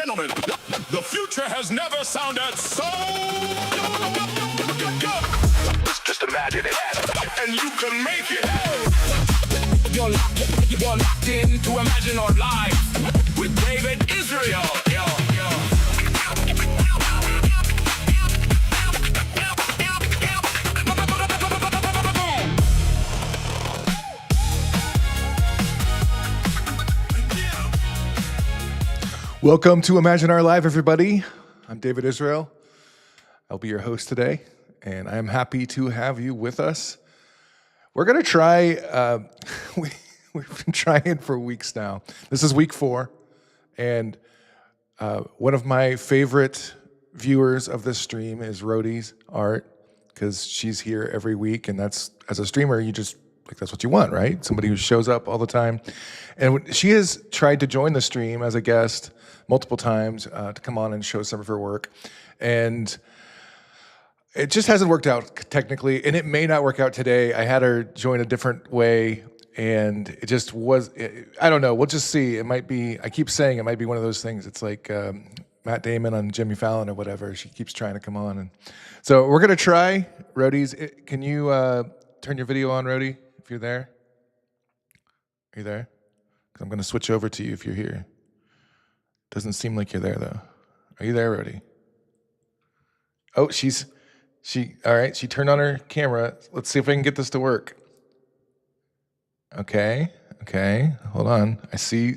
Gentlemen, the future has never sounded so good. Just imagine it, and you can make it. You're locked in to ImagineArt Live with David Israel. Welcome to ImagineArt Live, everybody. I'm David Israel. I'll be your host today, and I'm happy to have you with us. We're going to try, we've been trying for weeks now. This is week 4, and one of my favorite viewers of this stream is Rhodey's art, because she's here every week, and that's, as a streamer, you just, like, that's what you want, right? Somebody who shows up all the time. And she has tried to join the stream as a guest multiple times to come on and show some of her work. And it just hasn't worked out technically, and it may not work out today. I had her join a different way, and it just was, I don't know, we'll just see. It might be, I keep saying it might be one of those things. It's like Matt Damon on Jimmy Fallon or whatever. She keeps trying to come on. And so we're gonna try. Rhodey's, can you turn your video on, Rhodey, if you're there? Are you there? Because I'm gonna switch over to you if you're here. Doesn't seem like you're there though. Are you there, Rhodey? Oh, all right, she turned on her camera. Let's see if I can get this to work. Okay, hold on. I see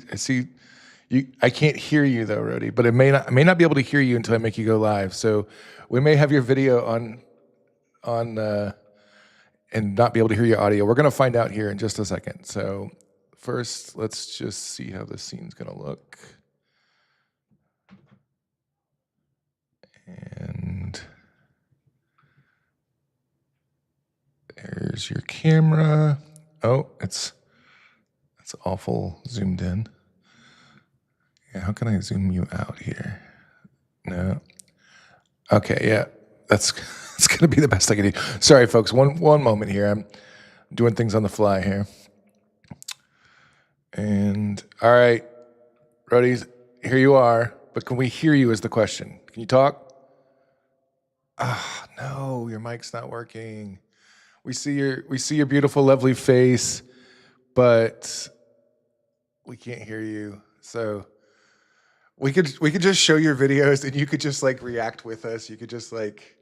you. I can't hear you though, Rhodey, but I may not be able to hear you until I make you go live. So we may have your video on and not be able to hear your audio. We're gonna find out here in just a second. So first, let's just see how this scene's gonna look. And there's your camera. Oh, it's awful zoomed in. Yeah, how can I zoom you out here? No. Okay, yeah, it's gonna be the best I can do. Sorry, folks. One moment here. I'm doing things on the fly here. And all right, Rhodey, here you are. But can we hear you? Is the question. Can you talk? Ah, no, your mic's not working. We see your beautiful, lovely face, but we can't hear you. So we could just show your videos, and you could just like react with us. You could just like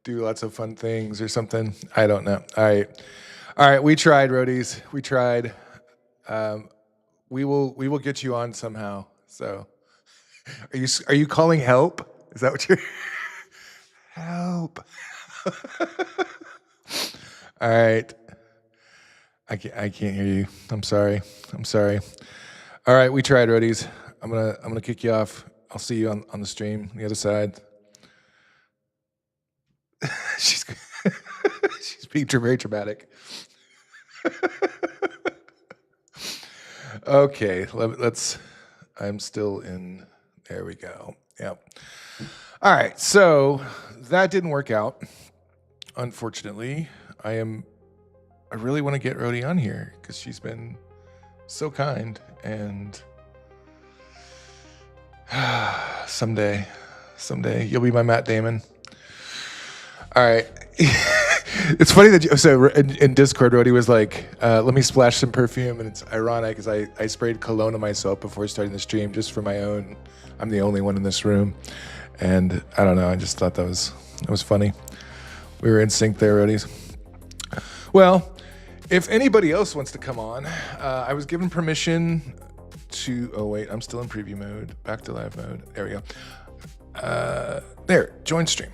do lots of fun things or something. I don't know. All right. We tried, Rhodey's. We tried. We will get you on somehow. So, are you calling help? Is that what you're? Help. All right. I can't hear you. I'm sorry. All right, we tried, Rhodey's. I'm gonna kick you off. I'll see you on the stream, on the other side. she's being very dramatic. Okay, I'm still in. There we go. Yep. All right, so that didn't work out, unfortunately. I really want to get Rhodey on here because she's been so kind, and someday you'll be my Matt Damon. All right. It's funny that in Discord, Rhodey was like, let me splash some perfume, and it's ironic because I sprayed cologne on myself before starting the stream just for my own. I'm the only one in this room. And I don't know, I just thought that was funny. We were in sync there, Rhodey's. Well, if anybody else wants to come on, I was given permission to, oh wait, I'm still in preview mode, back to live mode. There we go. There, join stream.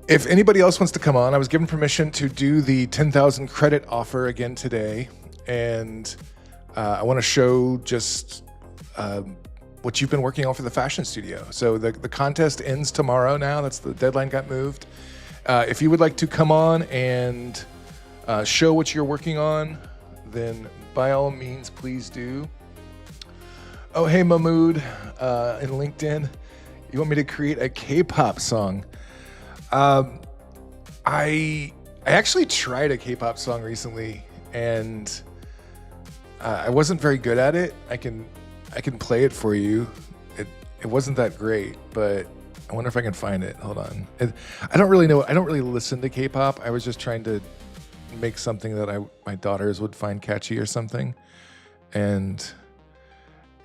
If anybody else wants to come on, I was given permission to do the 10,000 credit offer again today. And I want to show just what you've been working on for the fashion studio. So the contest ends tomorrow now. That's the deadline got moved. If you would like to come on and show what you're working on, then by all means, please do. Oh, hey, Mahmood in LinkedIn. You want me to create a K-pop song? I actually tried a K-pop song recently, and I wasn't very good at it. I can play it for you. it wasn't that great, but I wonder if I can find it. Hold on. I don't really know. I don't really listen to K-pop. I was just trying to make something that my daughters would find catchy or something. And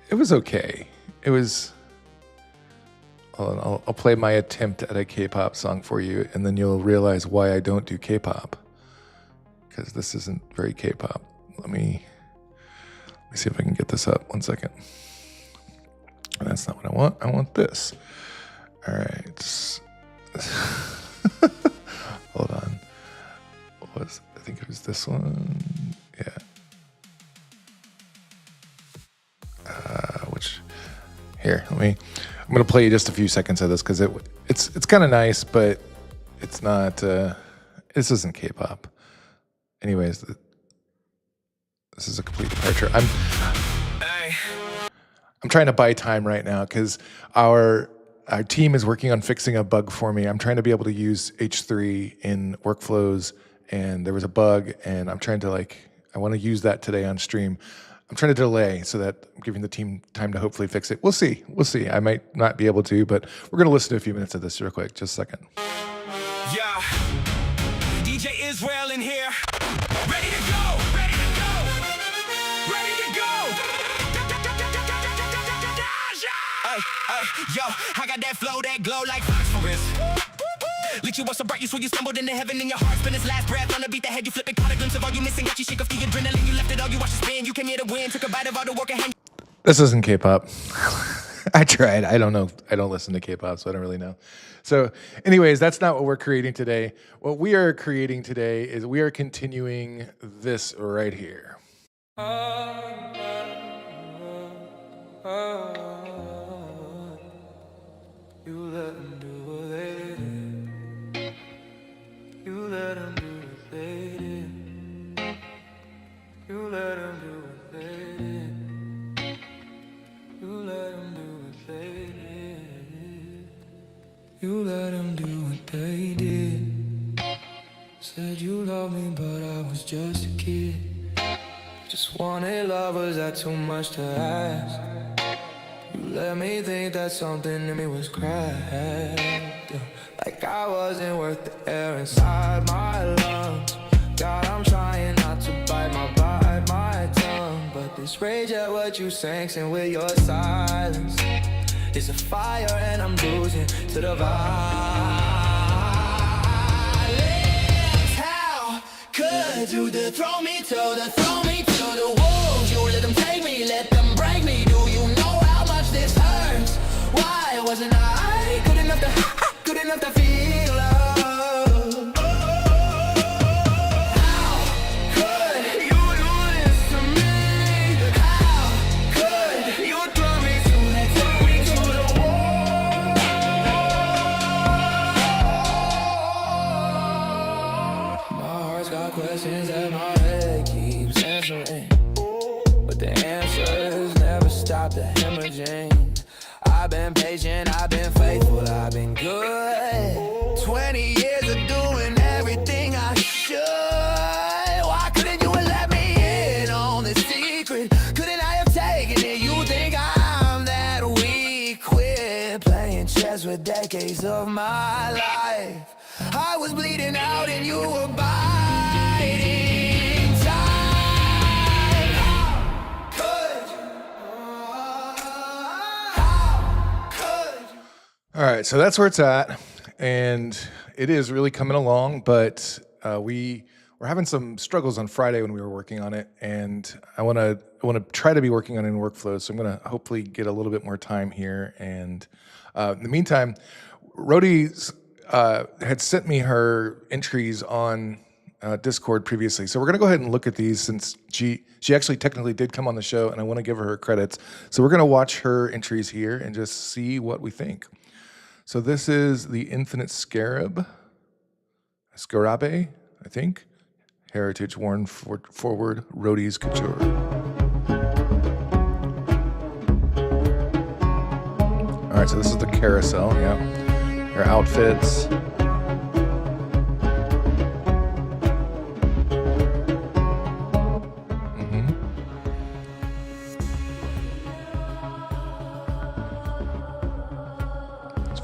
it was okay. It was... Hold on, I'll play my attempt at a K-pop song for you, and then you'll realize why I don't do K-pop. Because this isn't very K-pop. Let me see if I can get this up. 1 second. That's not what I want. I want this. All right. Hold on. I think it was this one. Yeah. Here, I'm going to play you just a few seconds of this because it's kind of nice, but it's not, this isn't K-pop. Anyways, this is a complete departure. I'm trying to buy time right now because our team is working on fixing a bug for me. I'm trying to be able to use H3 in workflows, and there was a bug, and I'm trying to I want to use that today on stream. I'm trying to delay so that I'm giving the team time to hopefully fix it. We'll see. I might not be able to, but we're going to listen to a few minutes of this real quick. Just a second. Yeah. DJ Israel in here. Ready to go. Ready to go. Ready to go. Yo, I got that flow, that glow like phosphorus. Lit you up so bright you swear you stumbled into heaven in your heart. Spin his last breath on the beat, the head you flip it. Caught a glimpse of all you missing. Got you shake off the adrenaline. You left it all, you watched it spin. You came here to win. Took a bite of all the work and hang. This isn't K-pop. I tried. I don't know. I don't listen to K-pop, so I don't really know. So anyways, that's not what we're creating today. What we are creating today is we are continuing this right here. You let them do what they did. You let them do what they did. You let them do what they did. You let them do what they did. You let them do what they did. Said you love me, but I was just a kid. Just wanted love, was that too much to ask? You let me think that something in me was cracked. Like I wasn't worth the air inside my lungs. God, I'm trying not to bite my tongue. But this rage at what you sing with your silence is a fire and I'm losing to the violence. How could you throw me to the wolves? You let them take me, let them break me. Do you know how much this hurts? Why wasn't I good enough to feel love? How could you do this to me? How could you throw me to the wall? My heart's got questions that my head keeps answering, but the answers never stop the hemorrhaging. I've been patient, I've been faithful, I've been good. 20 years of doing everything I should. Why couldn't you have let me in on this secret? Couldn't I have taken it? You think I'm that weak? Quit playing chess with decades of my life. I was bleeding out and you were biding time. How could you? All right, so that's where it's at, and it is really coming along, but we're having some struggles on Friday when we were working on it, and I want to try to be working on it in workflows, so I'm going to hopefully get a little bit more time here, and in the meantime, Rhodey had sent me her entries on Discord previously, so we're going to go ahead and look at these since she actually technically did come on the show, and I want to give her credits, so we're going to watch her entries here and just see what we think. So this is the Infinite Scarab, Scarabe, I think. Heritage worn forward, Rhodey's Couture. All right, so this is the carousel, yeah. Her outfits.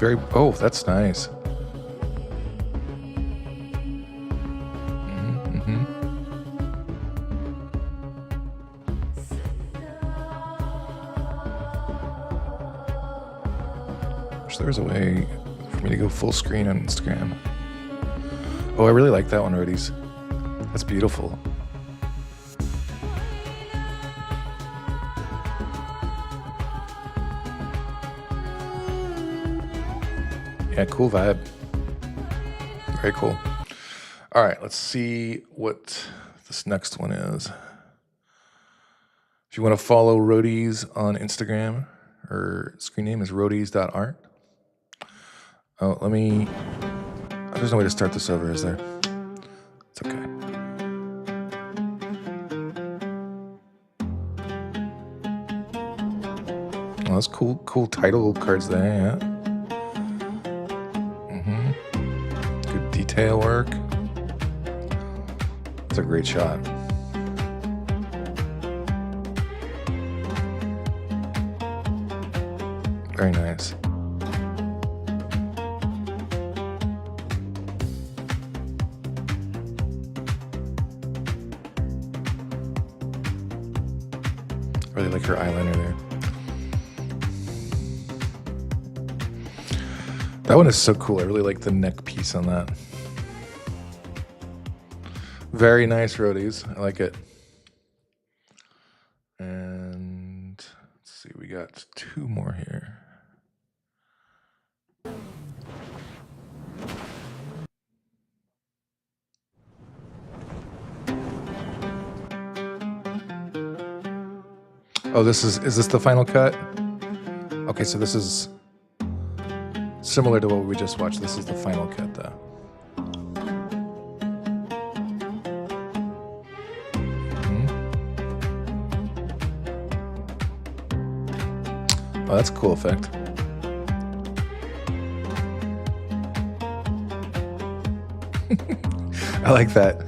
very, oh, that's nice. Wish there was a way for me to go full screen on Instagram. Oh, I really like that one, Roadies. That's beautiful. Yeah, cool vibe. Very cool. All right, let's see what this next one is. If you want to follow Roadies on Instagram, her screen name is roadies.art. Oh, there's no way to start this over, is there? It's okay. Oh, that's cool title cards there, yeah. Good detail work. It's a great shot. Very nice. Really like her eyeliner there. That one is so cool. I really like the neck piece on that. Very nice, Roadies. I like it. And let's see, we got two more here. Oh, is this the final cut? Okay, so this is similar to what we just watched. This is the final cut, though. Oh, that's a cool effect. I like that.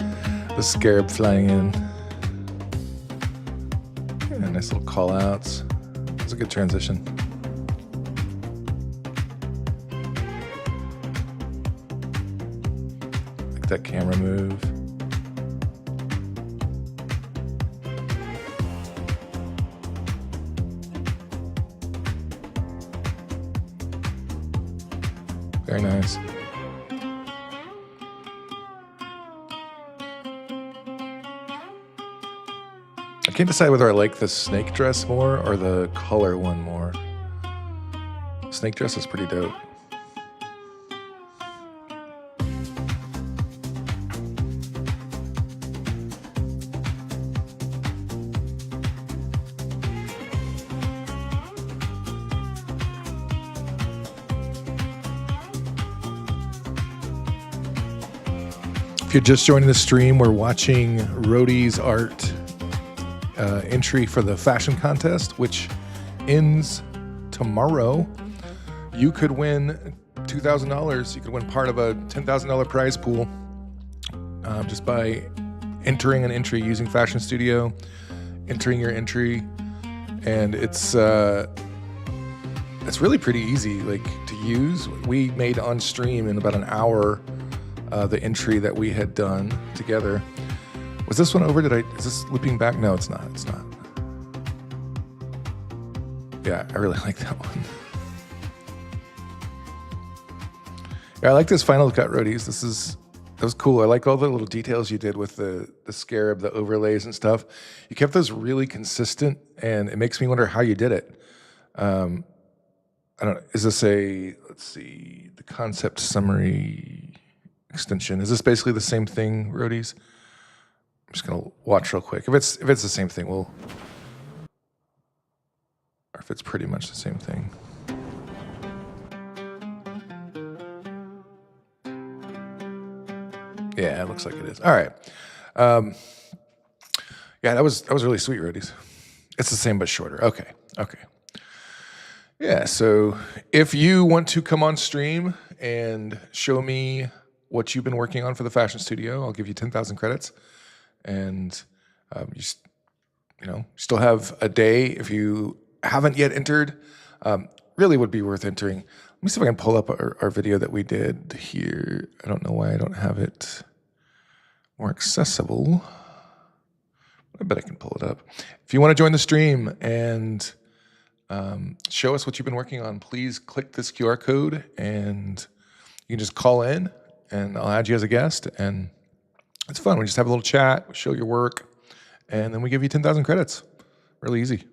The scarab flying in. Yeah, nice little call outs. It's a good transition. Like that camera move. Very nice. I can't decide whether I like the snake dress more or the color one more. Snake dress is pretty dope. If you're just joining the stream, we're watching Roadies art entry for the fashion contest, which ends tomorrow. You could win $2,000. You could win part of a $10,000 prize pool just by entering an entry using Fashion Studio, entering your entry, and it's really pretty easy, like, to use. We made on stream in about an hour the entry that we had done together. Was this one over? Is this looping back? No, it's not. It's not. Yeah, I really like that one. Yeah, I like this final cut, Roadies. That was cool. I like all the little details you did with the scarab, the overlays and stuff. You kept those really consistent, and it makes me wonder how you did it. I don't know. Is this let's see, the concept summary extension. Is this basically the same thing, Roadies? I'm just gonna watch real quick. If it's the same thing, or if it's pretty much the same thing. Yeah, it looks like it is. All right. Yeah, that was really sweet, Roadies. It's the same but shorter. Okay. Yeah, so if you want to come on stream and show me what you've been working on for the Fashion Studio, I'll give you 10,000 credits. And you still have a day if you haven't yet entered. Really would be worth entering. me see if I can pull up our video that we did here. I don't know why I don't have it more accessible. I bet I can pull it up. If you want to join the stream and show us what you've been working on, please click this QR code and you can just call in and I'll add you as a guest. And it's fun. We just have a little chat, we show your work, and then we give you 10,000 credits. Really easy.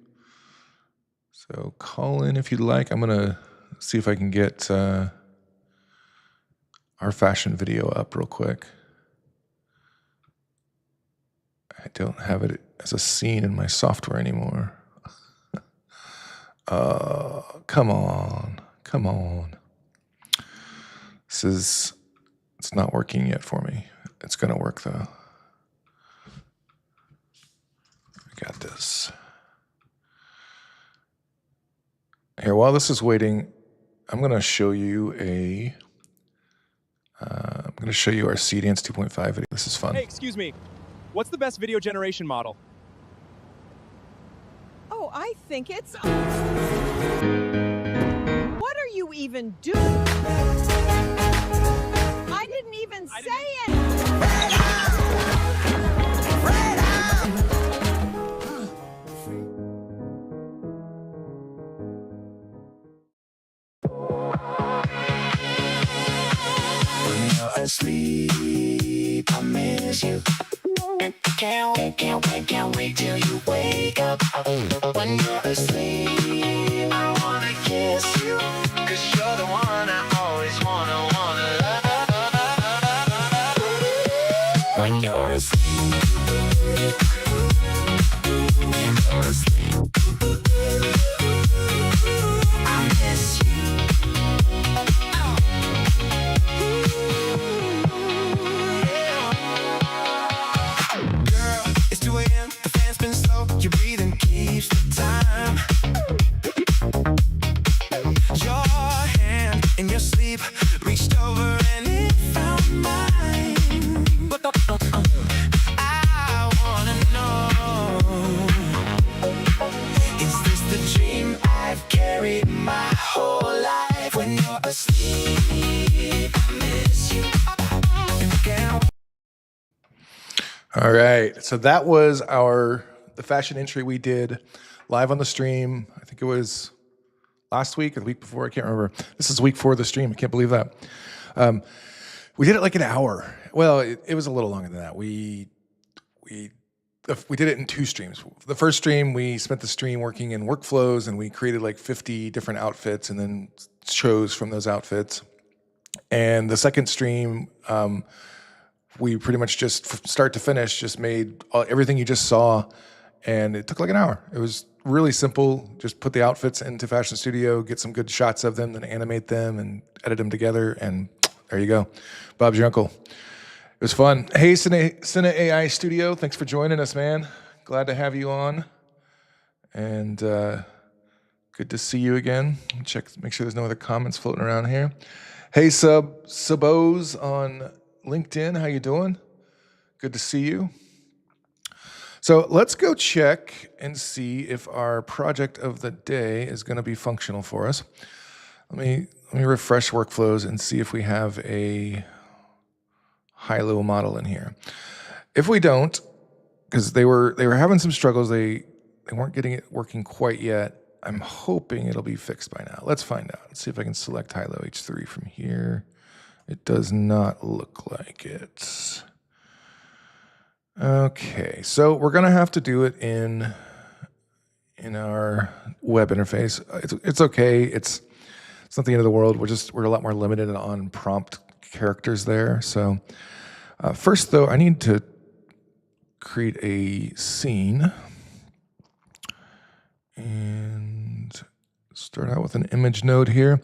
So call in if you'd like. I'm going to see if I can get our fashion video up real quick. I don't have it as a scene in my software anymore. Come on. It's not working yet for me. It's gonna work though. I got this. Here, while this is waiting, I'm gonna show you I'm gonna show you our CDance 2.5 video. This is fun. Hey, excuse me. What's the best video generation model? Oh, I think it's... What are you even doing? I didn't even say it! When you're asleep, I miss you. Can't wait till you wake up. When you're asleep, I wanna kiss you. 'Cause you're the one I always wanna love. When you're asleep, I miss you. Your breathing keeps the time. Your hand in your sleep reached over and it found mine. But I wanna know, is this the dream I've carried my whole life? When you're asleep, I miss you. All right, so that was the fashion entry we did live on the stream. I think it was last week or the week before. I can't remember. This is week 4 of the stream. I can't believe that. We did it like an hour. Well, it was a little longer than that. We did it in 2 streams. The first stream, we spent the stream working in workflows, and we created like 50 different outfits and then chose from those outfits. And the second stream, we pretty much just from start to finish just made everything you just saw, and it took like an hour. It was really simple. Just put the outfits into Fashion Studio, get some good shots of them, then animate them and edit them together, and there you go. Bob's your uncle. It was fun. Hey, Cine AI Studio, thanks for joining us, man. Glad to have you on, and good to see you again. Check, make sure there's no other comments floating around here. Hey, Subos on LinkedIn, how you doing? Good to see you. So let's go check and see if our project of the day is going to be functional for us. Let me refresh workflows and see if we have a high-low model in here. If we don't, because they were having some struggles, they weren't getting it working quite yet. I'm hoping it'll be fixed by now. Let's find out. Let's see if I can select high-low H3 from here. It does not look like it. Okay, so we're gonna have to do it in our web interface. It's okay. It's not the end of the world. We're a lot more limited on prompt characters there. So first, though, I need to create a scene and start out with an image node here.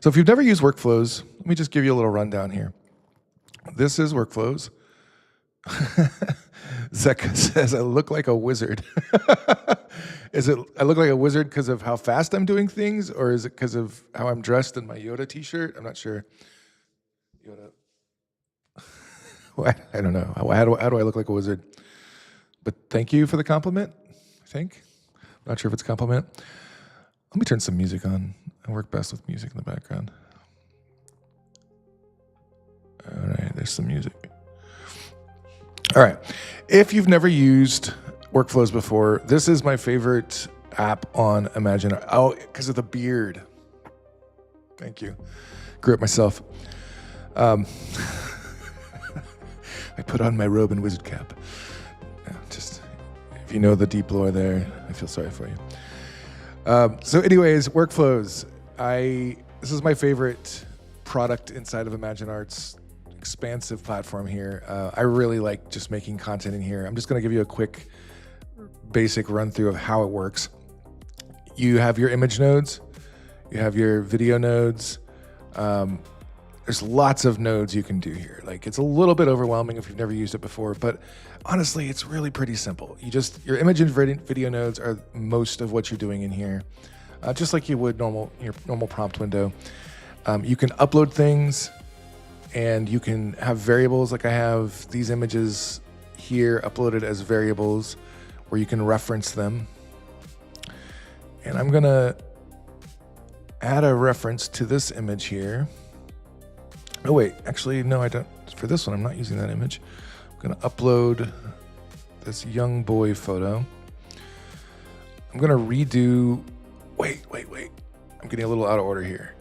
So if you've never used workflows, let me just give you a little rundown here. This is workflows. Zeka says, I look like a wizard. I look like a wizard because of how fast I'm doing things, or is it because of how I'm dressed in my Yoda t-shirt? I'm not sure. Yoda. I don't know. How do I look like a wizard? But thank you for the compliment, I think. I'm not sure if it's a compliment. Let me turn some music on. I work best with music in the background. All right, there's some music. All right. If you've never used workflows before, this is my favorite app on ImagineArt. Oh, because of the beard. Thank you. Grew it myself. I put on my robe and wizard cap. Just, if you know the deep lore there, I feel sorry for you. So anyways, workflows. This is my favorite product inside of ImagineArt's expansive platform here. I really like just making content in here. I'm just going to give you a quick basic run through of how it works. You have your image nodes, you have your video nodes. There's lots of nodes you can do here. Like, it's a little bit overwhelming if you've never used it before, but honestly, it's really pretty simple. Your image and video nodes are most of what you're doing in here, just like you would your normal prompt window. You can upload things, and you can have variables. Like I have these images here uploaded as variables where you can reference them. And I'm gonna add a reference to this image here. Oh wait, actually, no, I don't. For this one, I'm not using that image. I'm gonna upload this young boy photo. I'm gonna redo, wait. I'm getting a little out of order here.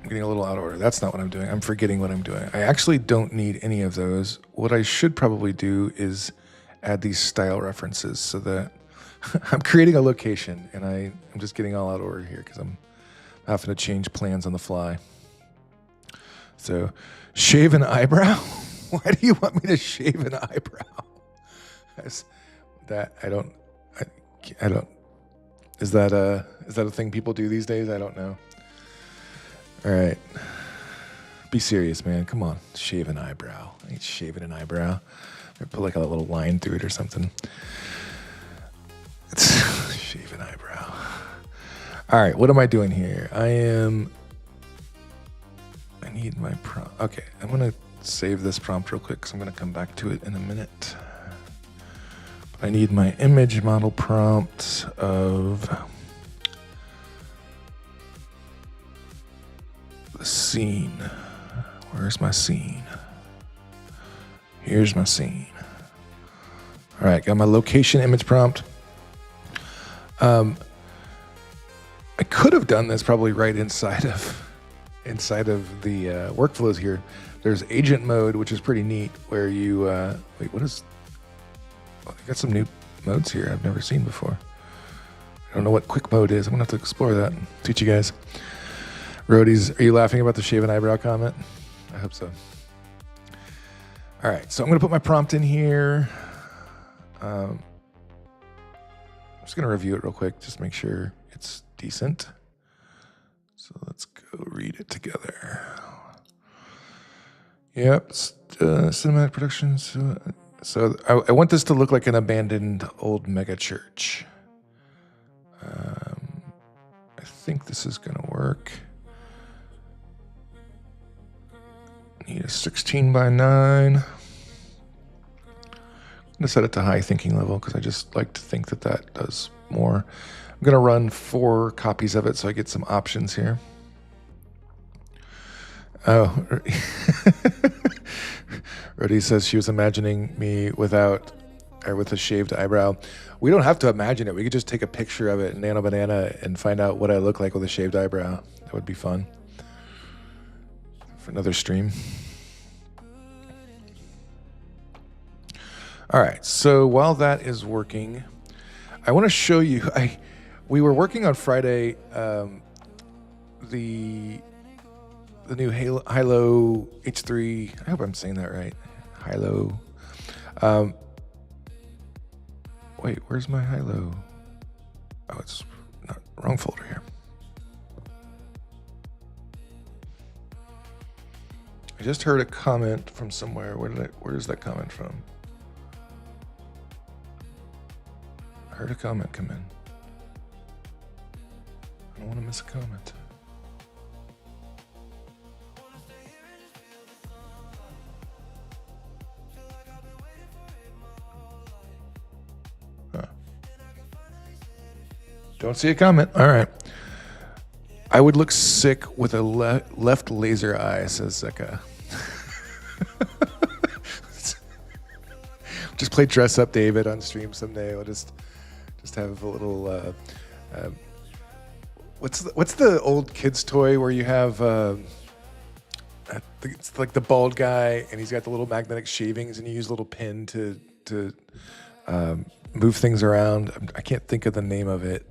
That's not what I'm doing. I'm forgetting what I'm doing. I actually don't need any of those. What I should probably do is add these style references so that I'm creating a location, and I'm just getting all out of order here because I'm having to change plans on the fly. So, shave an eyebrow? Why do you want me to shave an eyebrow? Is that a thing people do these days? I don't know. All right. Be serious, man. Come on. Shave an eyebrow. I ain't shaving an eyebrow. Or put like a little line through it or something. Shave an eyebrow. All right. What am I doing here? I need my prompt. Okay. I'm going to save this prompt real quick because I'm going to come back to it in a minute. But I need my image model prompt of the scene. Where's my scene? Here's my scene. All right, got my location image prompt. I could have done this probably right inside of the workflows here. There's agent mode, which is pretty neat, where you wait. What is? Oh, I got some new modes here I've never seen before. I don't know what quick mode is. I'm gonna have to explore that and teach you guys. Roadies, are you laughing about the shave an eyebrow comment? I hope so. All right, so I'm gonna put my prompt in here. I'm just gonna review it real quick, just make sure it's decent. So let's go read it together. Yep, cinematic productions. So I want this to look like an abandoned old mega church. I think this is gonna work. Need a 16 by 9. I'm gonna set it to high thinking level because I just like to think that does more. I'm gonna run 4 copies of it so I get some options here. Oh, Rody says she was imagining me with a shaved eyebrow. We don't have to imagine it. We could just take a picture of it in Nano Banana and find out what I look like with a shaved eyebrow. That would be fun for another stream. All right, so while that is working, I want to show you. We were working on Friday the new Hilo H3. I hope I'm saying that right. Hilo. Wait, where's my Hilo? Oh, it's not wrong folder here. I just heard a comment from somewhere. Where is that comment from? I heard a comment come in. I don't want to miss a comment. Huh. Don't see a comment. All right. I would look sick with a left laser eye, says Zeka. play Dress Up David on stream someday. We'll just have a little. What's the old kids toy where you have? It's like the bald guy, and he's got the little magnetic shavings, and you use a little pin to move things around. I can't think of the name of it.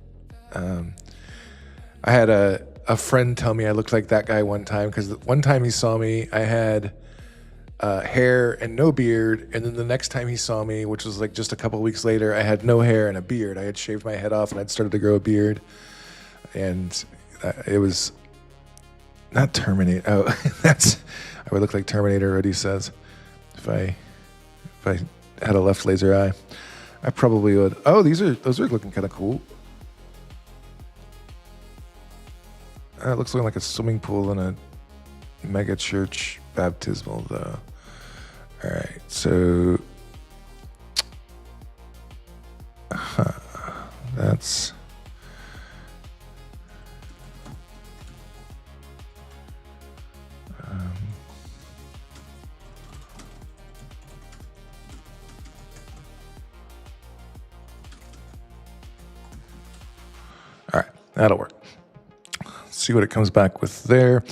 I had a friend tell me I looked like that guy one time, because one time he saw me, I had hair and no beard, and then the next time he saw me, which was like just a couple weeks later, I had no hair and a beard. I had shaved my head off and I'd started to grow a beard, and it was not Terminator. Oh, I would look like Terminator. What he says, if I had a left laser eye, I probably would. Oh, those are looking kind of cool. It looks like a swimming pool in a mega church baptismal, though. All right, so that's all right. That'll work. See what it comes back with there.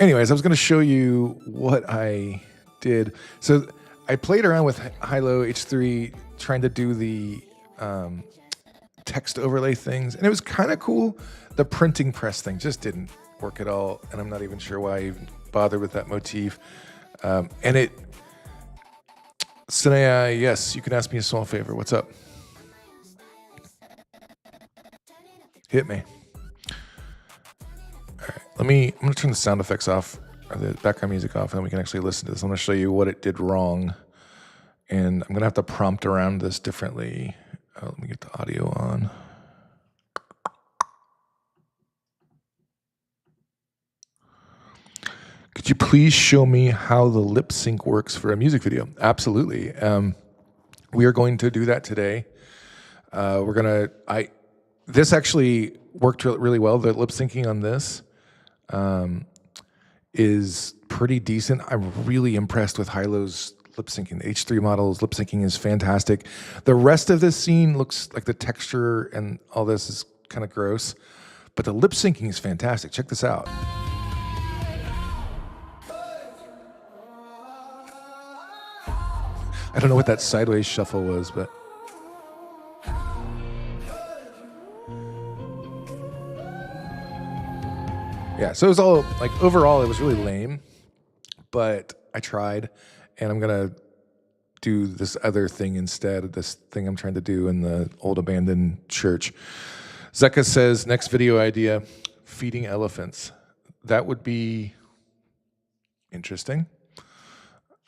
Anyways, I was going to show you what I did. So I played around with Hilo H3 trying to do the text overlay things, and it was kind of cool. The printing press thing just didn't work at all, and I'm not even sure why I even bothered with that motif. And it, Sinea, yes, you can ask me a small favor. What's up? Hit me. All right, I'm going to turn the sound effects off, or the background music off, and then we can actually listen to this. I'm going to show you what it did wrong, and I'm going to have to prompt around this differently. Let me get the audio on. Could you please show me how the lip sync works for a music video? Absolutely. We are going to do that today. This actually worked really well. The lip syncing on this is pretty decent. I'm really impressed with Hilo's lip syncing. The H3 model's lip syncing is fantastic. The rest of this scene looks like the texture and all this is kind of gross, but the lip syncing is fantastic. Check this out. I don't know what that sideways shuffle was, but yeah, so it was all, like, overall, it was really lame, but I tried, and I'm gonna do this other thing instead, this thing I'm trying to do in the old abandoned church. Zeka says, next video idea, feeding elephants. That would be interesting.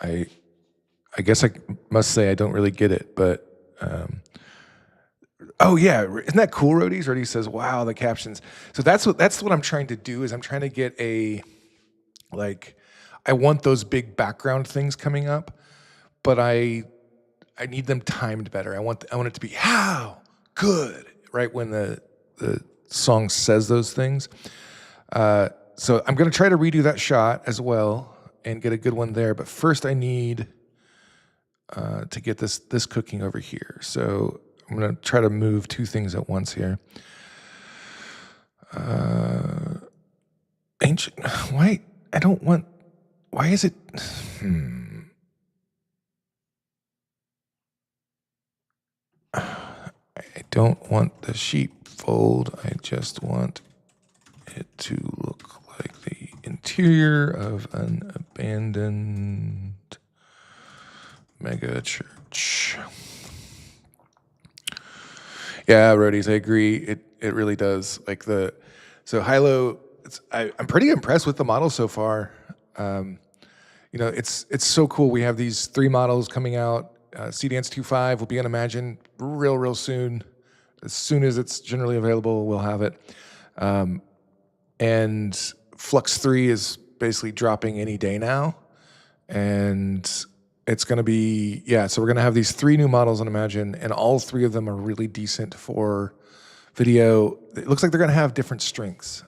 I guess I must say I don't really get it, but oh yeah, isn't that cool, Roadies? Roadies says, wow, the captions. So that's what I'm trying to do, is I'm trying to get I want those big background things coming up, but I need them timed better. I want it to be how good, right when the song says those things. So I'm gonna try to redo that shot as well and get a good one there. But first I need to get this cooking over here. So I'm gonna try to move two things at once here. Ancient, why? I don't want, why is it, I don't want the sheepfold. I just want it to look like the interior of an abandoned mega church. Yeah, Roadies, I agree. It really does. So Hilo, I'm pretty impressed with the model so far. It's so cool. We have these 3 models coming out. CDance 2.5 will be on Imagine real soon. As soon as it's generally available, we'll have it. And Flux 3 is basically dropping any day now. And it's going to be, so we're going to have these 3 new models on Imagine, and all 3 of them are really decent for video. It looks like they're going to have different strengths.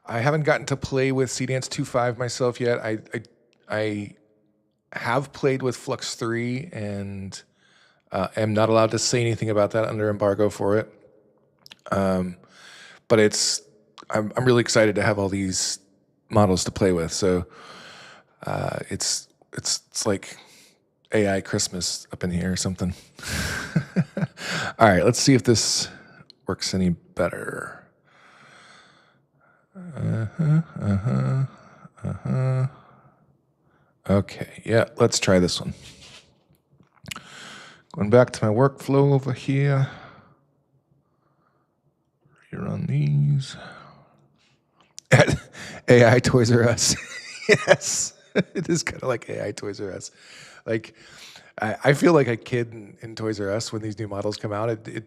I haven't gotten to play with CDance 2.5 myself yet. I have played with Flux 3, and am not allowed to say anything about that under embargo for it. But I'm really excited to have all these models to play with. So it's like AI Christmas up in here or something. All right, let's see if this works any better. Okay, yeah, let's try this one. Going back to my workflow over here. Rerun these. AI Toys R Us. Yes, it is kind of like AI Toys R Us. Like, I feel like a kid in Toys R Us when these new models come out. It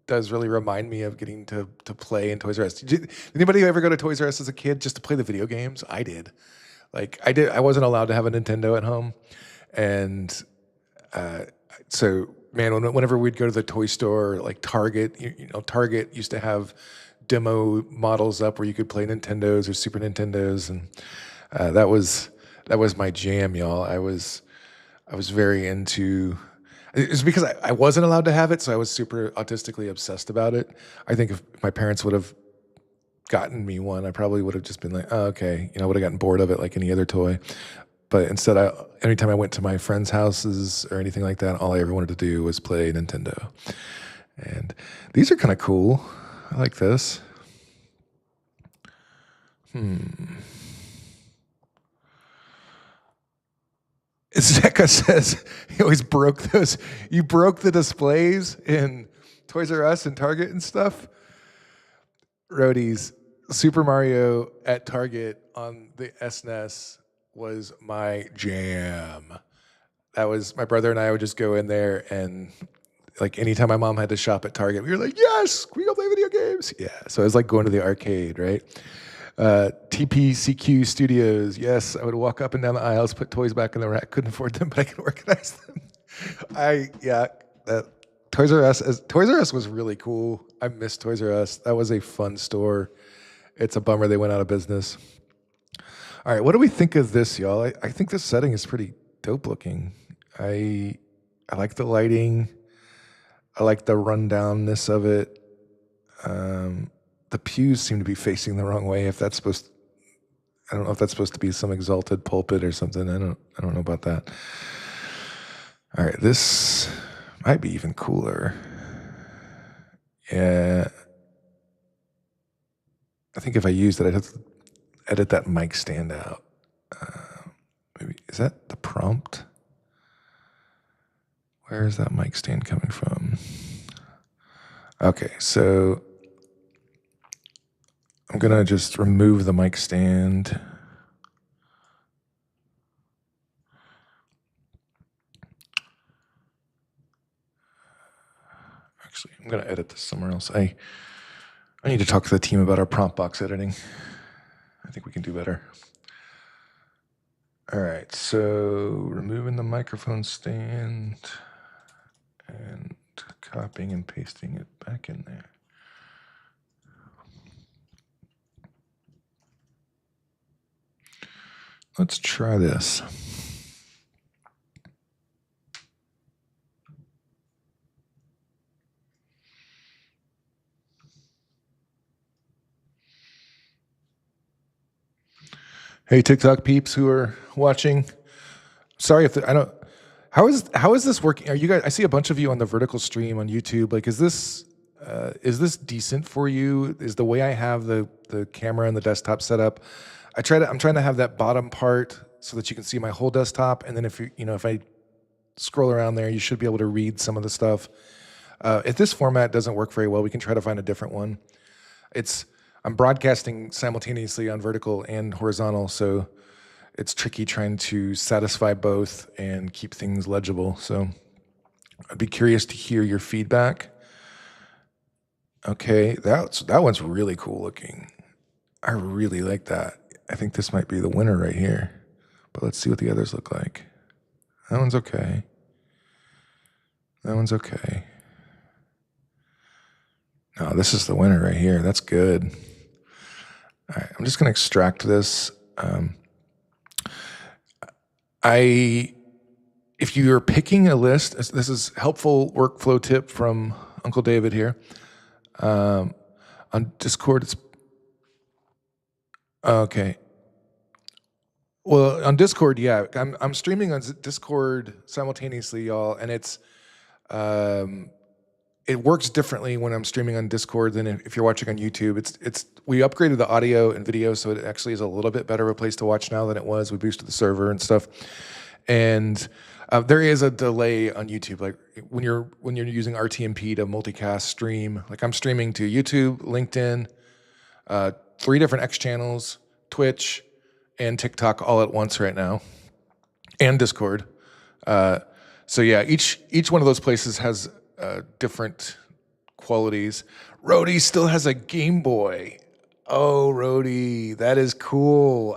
does really remind me of getting to play in Toys R Us. Did anybody ever go to Toys R Us as a kid just to play the video games? I did. Like, I wasn't allowed to have a Nintendo at home, and so man, whenever we'd go to the toy store, like Target, you know, Target used to have demo models up where you could play Nintendos or Super Nintendos, and that was my jam, y'all. I was very into. It's because I wasn't allowed to have it, so I was super autistically obsessed about it. I think if my parents would have gotten me one, I probably would have just been like, oh, okay, you know, I would have gotten bored of it like any other toy. But instead, anytime I went to my friends' houses or anything like that, all I ever wanted to do was play Nintendo. And these are kind of cool. I like this. Zeka says he always broke those. You broke the displays in Toys R Us and Target and stuff. Roadies, Super Mario at Target on the SNES was my jam. That was, my brother and I would just go in there, and like anytime my mom had to shop at Target, we were like, yes, we go play video games. Yeah, so it was like going to the arcade, right? TPCQ Studios, yes, I would walk up and down the aisles, put toys back in the rack. Couldn't afford them, but I could organize them. Toys R Us was really cool. I miss Toys R Us. That was a fun store. It's a bummer they went out of business. All right, what do we think of this, y'all? I think this setting is pretty dope looking. I like the lighting. I like the rundownness of it. The pews seem to be facing the wrong way. If that's supposed, I don't know if that's supposed to be some exalted pulpit or something. I don't know about that. All right, this might be even cooler. Yeah, I think if I used it, I'd have to edit that mic stand out. Maybe, is that the prompt? Where is that mic stand coming from? Okay, so I'm gonna just remove the mic stand. Actually, I'm gonna edit this somewhere else. I need to talk to the team about our prompt box editing. I think we can do better. All right, so removing the microphone stand and copying and pasting it back in there. Let's try this. Hey, TikTok peeps who are watching. Sorry if I don't. How is this working? Are you guys? I see a bunch of you on the vertical stream on YouTube. Like, is this decent for you? Is the way I have the camera and the desktop set up? I'm trying to have that bottom part so that you can see my whole desktop, and then if I scroll around there, you should be able to read some of the stuff. If this format doesn't work very well, we can try to find a different one. I'm broadcasting simultaneously on vertical and horizontal, so it's tricky trying to satisfy both and keep things legible. So I'd be curious to hear your feedback. Okay, that one's really cool looking. I really like that. I think this might be the winner right here. But let's see what the others look like. That one's okay. That one's okay. No, this is the winner right here. That's good. All right, I'm just going to extract this. I if you're picking a list, this is helpful workflow tip from Uncle David here. On Discord, it's okay. Well, on Discord, yeah, I'm streaming on Discord simultaneously, y'all, and it works differently when I'm streaming on Discord than if you're watching on YouTube. We upgraded the audio and video, so it actually is a little bit better of a place to watch now than it was. We boosted the server and stuff, and there is a delay on YouTube. Like when you're using RTMP to multicast stream, like I'm streaming to YouTube, LinkedIn, 3 different X channels, Twitch, and TikTok all at once right now, and Discord. So yeah, each one of those places has different qualities. Rhodey still has a Game Boy. Oh, Rhodey, that is cool.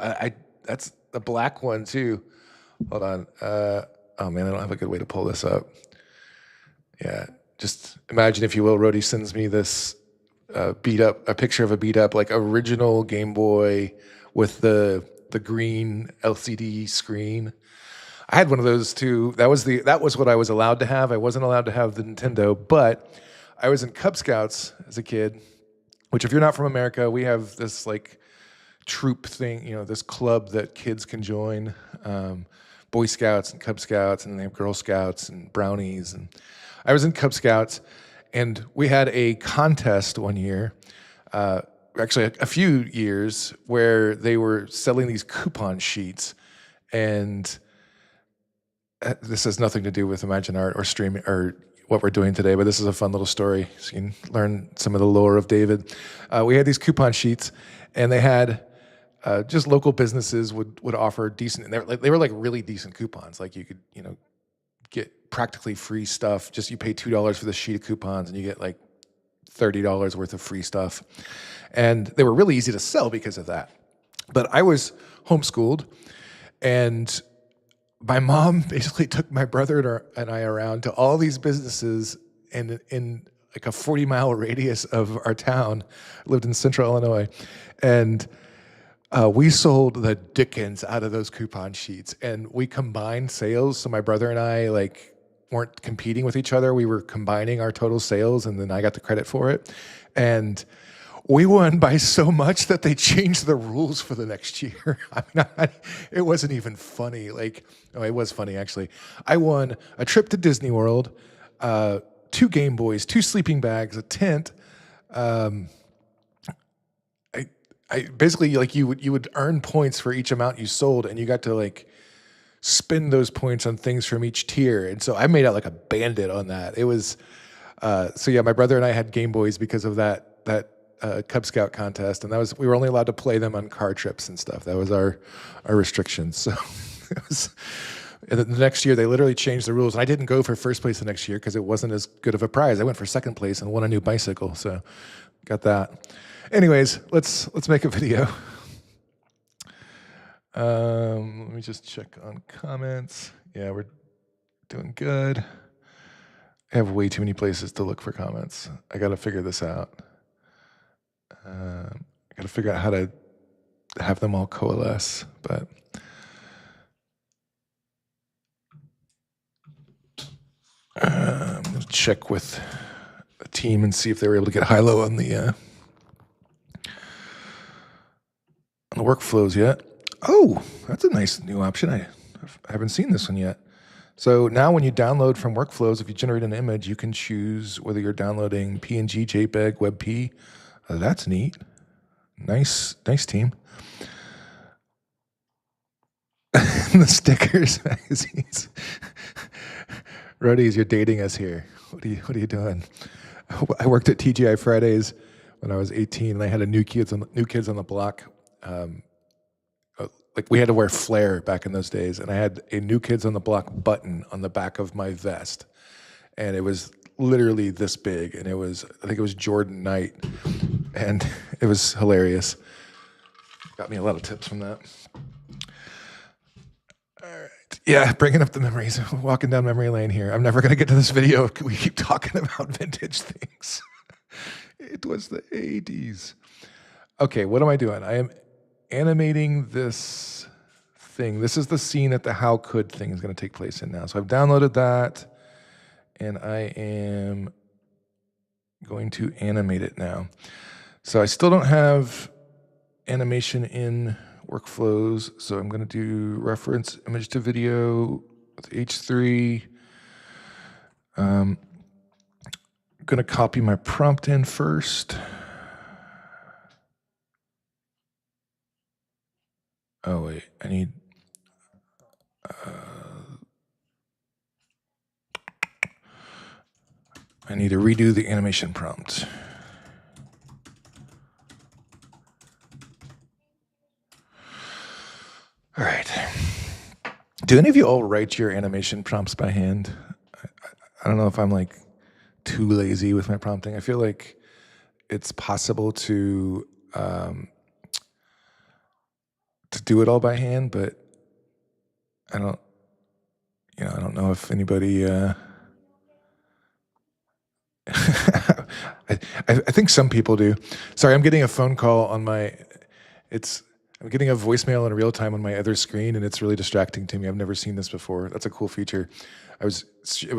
That's the black one too. Hold on. Oh man, I don't have a good way to pull this up. Yeah, just imagine, if you will, Rhodey sends me this a picture of a beat up, like original Game Boy with the green LCD screen. I had one of those too. That was what I was allowed to have. I wasn't allowed to have the Nintendo, but I was in Cub Scouts as a kid, which, if you're not from America, we have this like troop thing, this club that kids can join, Boy Scouts and Cub Scouts, and they have Girl Scouts and Brownies. And I was in Cub Scouts, and we had a contest one year, actually a few years, where they were selling these coupon sheets, and this has nothing to do with ImagineArt or streaming or what we're doing today, but this is a fun little story, so you can learn some of the lore of David. We had these coupon sheets, and they had just local businesses would offer decent, and they were like really decent coupons. Like you could get practically free stuff. Just you pay $2 for the sheet of coupons, and you get like $30 worth of free stuff. And they were really easy to sell because of that. But I was homeschooled, and my mom basically took my brother and I around to all these businesses in like a 40-mile radius of our town. I lived in central Illinois. And we sold the dickens out of those coupon sheets, and we combined sales. So my brother and I weren't competing with each other. We were combining our total sales, and then I got the credit for it. And we won by so much that they changed the rules for the next year. I mean, it wasn't even funny. It was funny, actually. I won a trip to Disney World, 2 Game Boys, 2 sleeping bags, a tent. I basically, you would earn points for each amount you sold, and you got to spend those points on things from each tier. And so I made out like a bandit on that. It was so yeah, my brother and I had Game Boys because of that Cub Scout contest, and we were only allowed to play them on car trips and stuff. That was our restrictions. So it was. And the next year, they literally changed the rules, and I didn't go for first place the next year because it wasn't as good of a prize. I went for second place and won a new bicycle, so got that. Anyways, let's make a video. Let me just check on comments. Yeah, we're doing good. I have way too many places to look for comments. I got to figure this out. I got to figure out how to have them all coalesce, but I'm going to check with the team and see if they were able to get high-low on the workflows yet. Oh, that's a nice new option. I haven't seen this one yet. So now when you download from workflows, if you generate an image, you can choose whether you're downloading PNG, JPEG, WebP. That's neat. Nice team. The stickers, magazines. Rhodey's, you're dating us here. What are you doing? I worked at TGI Fridays when I was 18, and I had a new kids on the block. We had to wear flair back in those days, and I had a New Kids on the Block button on the back of my vest, and it was literally this big, and I think it was Jordan Knight, and it was hilarious. Got me a lot of tips from that. All right, yeah, bringing up the memories, walking down memory lane here. I'm never gonna get to this video. We keep talking about vintage things. It was the 80s. Okay, what am I doing? I am animating this thing. This is the scene that the how could thing is going to take place in now. So I've downloaded that, and I am going to animate it now. So I still don't have animation in workflows, so I'm going to do reference image to video with H3. I'm going to copy my prompt in first. Oh wait, I need to redo the animation prompt. All right. Do any of you all write your animation prompts by hand? I don't know if I'm like too lazy with my prompting. I feel like it's possible to do it all by hand, but I don't know if anybody. I think some people do. Sorry, I'm getting a phone call on my. I'm getting a voicemail in real time on my other screen, and it's really distracting to me. I've never seen this before. That's a cool feature. It was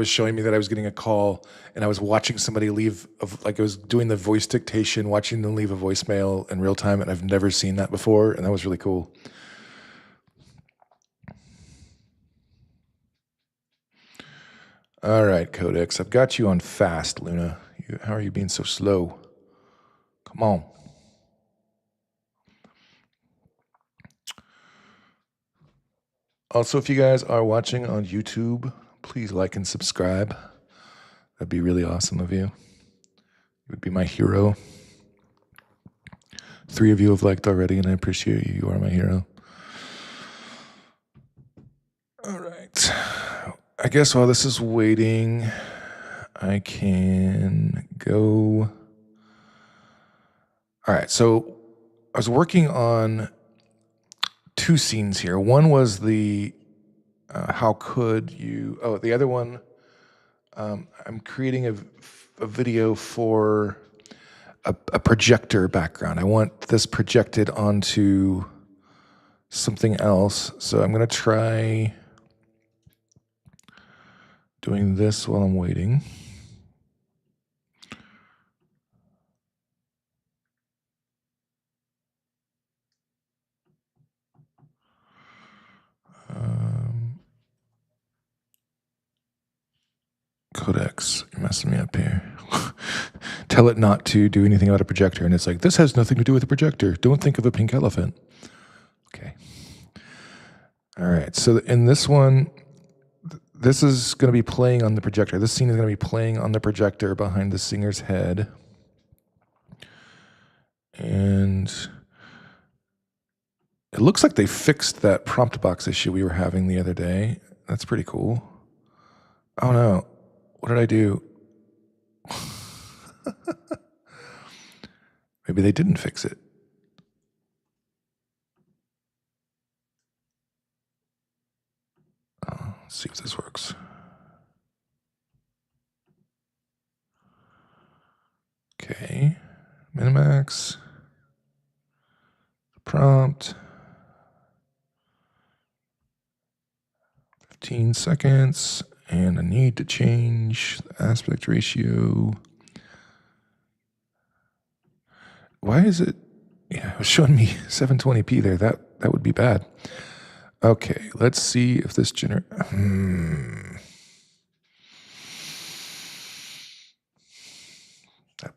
showing me that I was getting a call, and I was watching somebody leave, like I was doing the voice dictation, watching them leave a voicemail in real time, and I've never seen that before, and that was really cool. All right, Codex, I've got you on fast, Luna. How are you being so slow? Come on. Also, if you guys are watching on YouTube, please like and subscribe. That'd be really awesome of you. You would be my hero. 3 of you have liked already, and I appreciate you. You are my hero. All right. I guess while this is waiting, I can go. All right, so I was working on 2 scenes here. One was the how could you, the other one, I'm creating a video for a projector background. I want this projected onto something else, so I'm going to try doing this while I'm waiting. Codex, you're messing me up here. Tell it not to do anything about a projector, and it's like, this has nothing to do with a projector. Don't think of a pink elephant. Okay. All right, so in this one, this is going to be playing on the projector. This scene is going to be playing on the projector behind the singer's head. And it looks like they fixed that prompt box issue we were having the other day. That's pretty cool. Oh no, what did I do? Maybe they didn't fix it. Let's see if this works. Okay, MiniMax, prompt, 15 seconds, and I need to change the aspect ratio. Why is it? Yeah, it was showing me 720p there. That would be bad. Okay, let's see if this that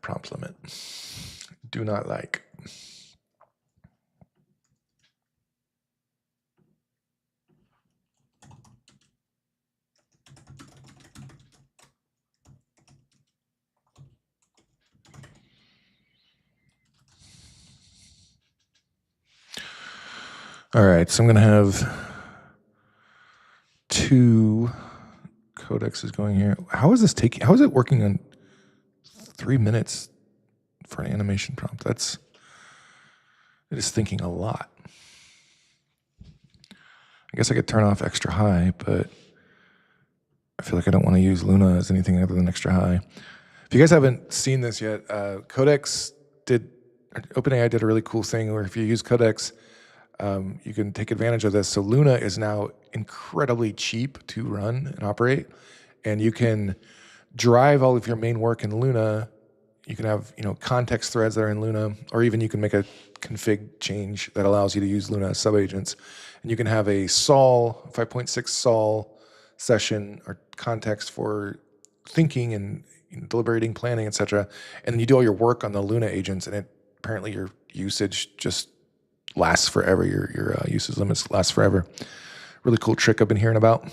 prompt limit. Do not like. All right, so I'm going to have 2 codexes going here. How is it working on 3 minutes for an animation prompt? It is thinking a lot. I guess I could turn off extra high, but I feel like I don't want to use Luna as anything other than extra high. If you guys haven't seen this yet, OpenAI did a really cool thing where if you use Codex, you can take advantage of this. So Luna is now incredibly cheap to run and operate, and you can drive all of your main work in Luna. You can have, context threads that are in Luna, or even you can make a config change that allows you to use Luna as subagents. And you can have a Sol 5.6 Sol session or context for thinking and deliberating, planning, etc. And then you do all your work on the Luna agents, and apparently your usage just lasts forever. Your usage limits last forever. Really cool trick I've been hearing about.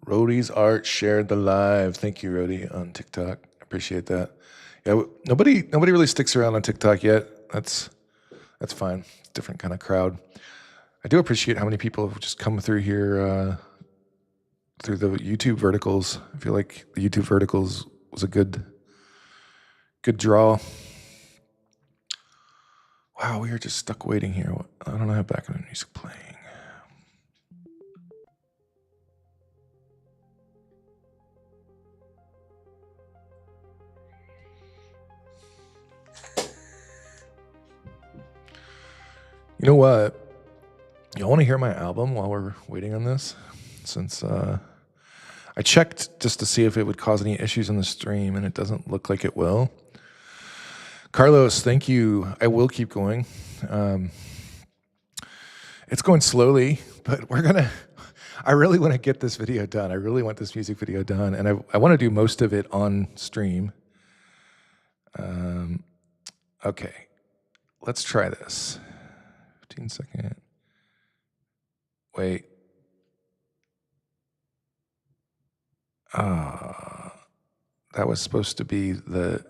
Rhodey's art shared the live. Thank you, Rhodey, on TikTok. Appreciate that. Yeah, nobody really sticks around on TikTok yet. That's fine. It's a different kind of crowd. I do appreciate how many people have just come through here through the YouTube verticals. I feel like the YouTube verticals was a good draw. Wow, we are just stuck waiting here. I don't have background music playing. You know what? Y'all want to hear my album while we're waiting on this? Since I checked just to see if it would cause any issues in the stream, and it doesn't look like it will. Carlos, thank you. I will keep going. It's going slowly, but I really want to get this video done. I really want this music video done, and I want to do most of it on stream. Okay, let's try this. 15-second. Wait. That was supposed to be the...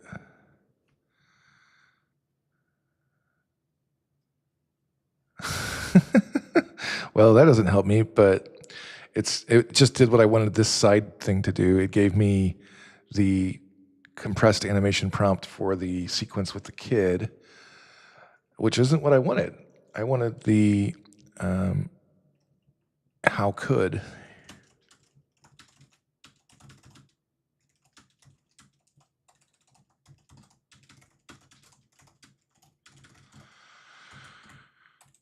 Well, that doesn't help me, but it just did what I wanted this side thing to do. It gave me the compressed animation prompt for the sequence with the kid, which isn't what I wanted. I wanted the how could.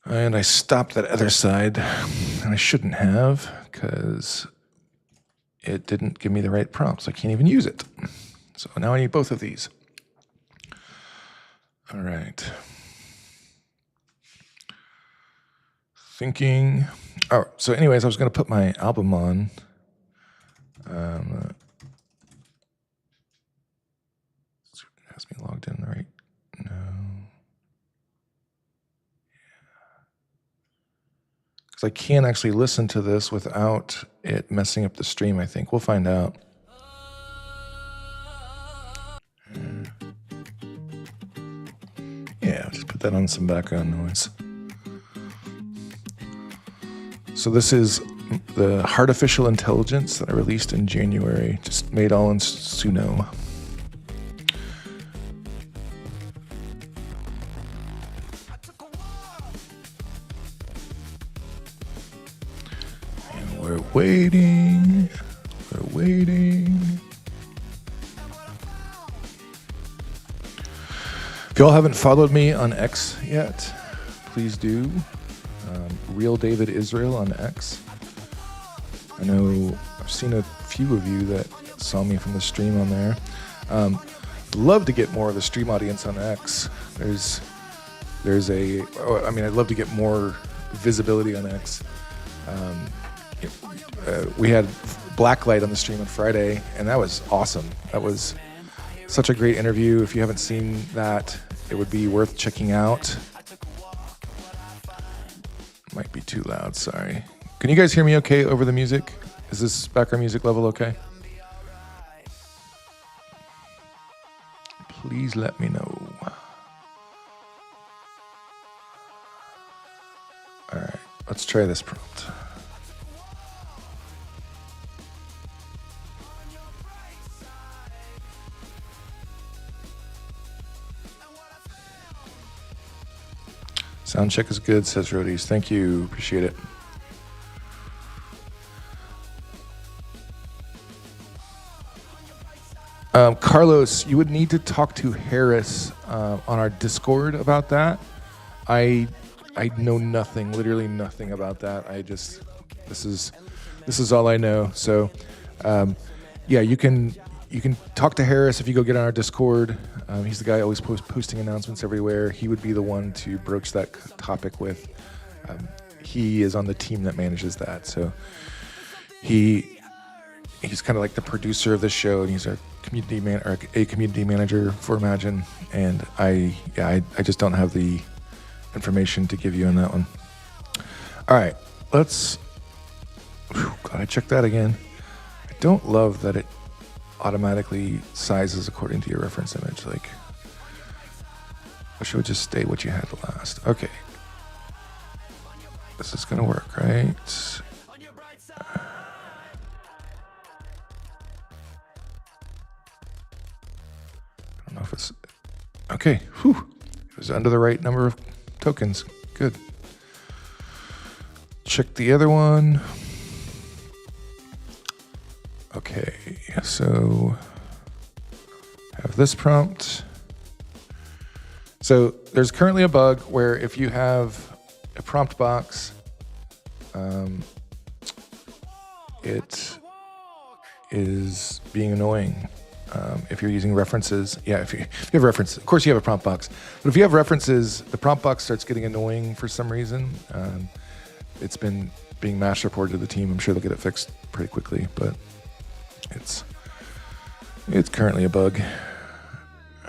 And I stopped that other side, and I shouldn't have, because it didn't give me the right prompts. I can't even use it. So now I need both of these. All right. Thinking. Oh, so anyways, I was going to put my album on. Has me logged in, right? No. Because I can't actually listen to this without it messing up the stream, I think. We'll find out. Yeah, just put that on some background noise. So this is the artificial intelligence that I released in January, just made all in Suno. And we're waiting. If y'all haven't followed me on X yet, please do. Real David Israel on X. I know I've seen a few of you that saw me from the stream on there. Love to get more of the stream audience on X. I'd love to get more visibility on X. We had Blacklight on the stream on Friday, and that was awesome. That was such a great interview. If you haven't seen that, it would be worth checking out. Might be too loud, sorry. Can you guys hear me okay over the music? Is this background music level okay? Please let me know. All right, let's try this prompt. Sound check is good, says Rhodey's. Thank you, appreciate it. Carlos, you would need to talk to Harris on our Discord about that. I know nothing, literally nothing about that. This is all I know. So, yeah, you can talk to Harris if you go get on our Discord. He's the guy always posting announcements everywhere. He would be the one to broach that topic with. He is on the team that manages that, so he's kind of like the producer of the show, and he's a community manager for Imagine. And I just don't have the information to give you on that one. All right, let's. God, I checked that again. I don't love that it automatically sizes according to your reference image. Like, wish it would just stay what you had last. Okay. This is gonna work, right? I don't know if it's okay. Whew. It was under the right number of tokens. Good. Check the other one. Okay, so have this prompt. So there's currently a bug where if you have a prompt box, it is being annoying. If you're using references, yeah, if you have references, of course you have a prompt box, but if you have references, the prompt box starts getting annoying for some reason. It's been being mass reported to the team. I'm sure they'll get it fixed pretty quickly, but it's currently a bug.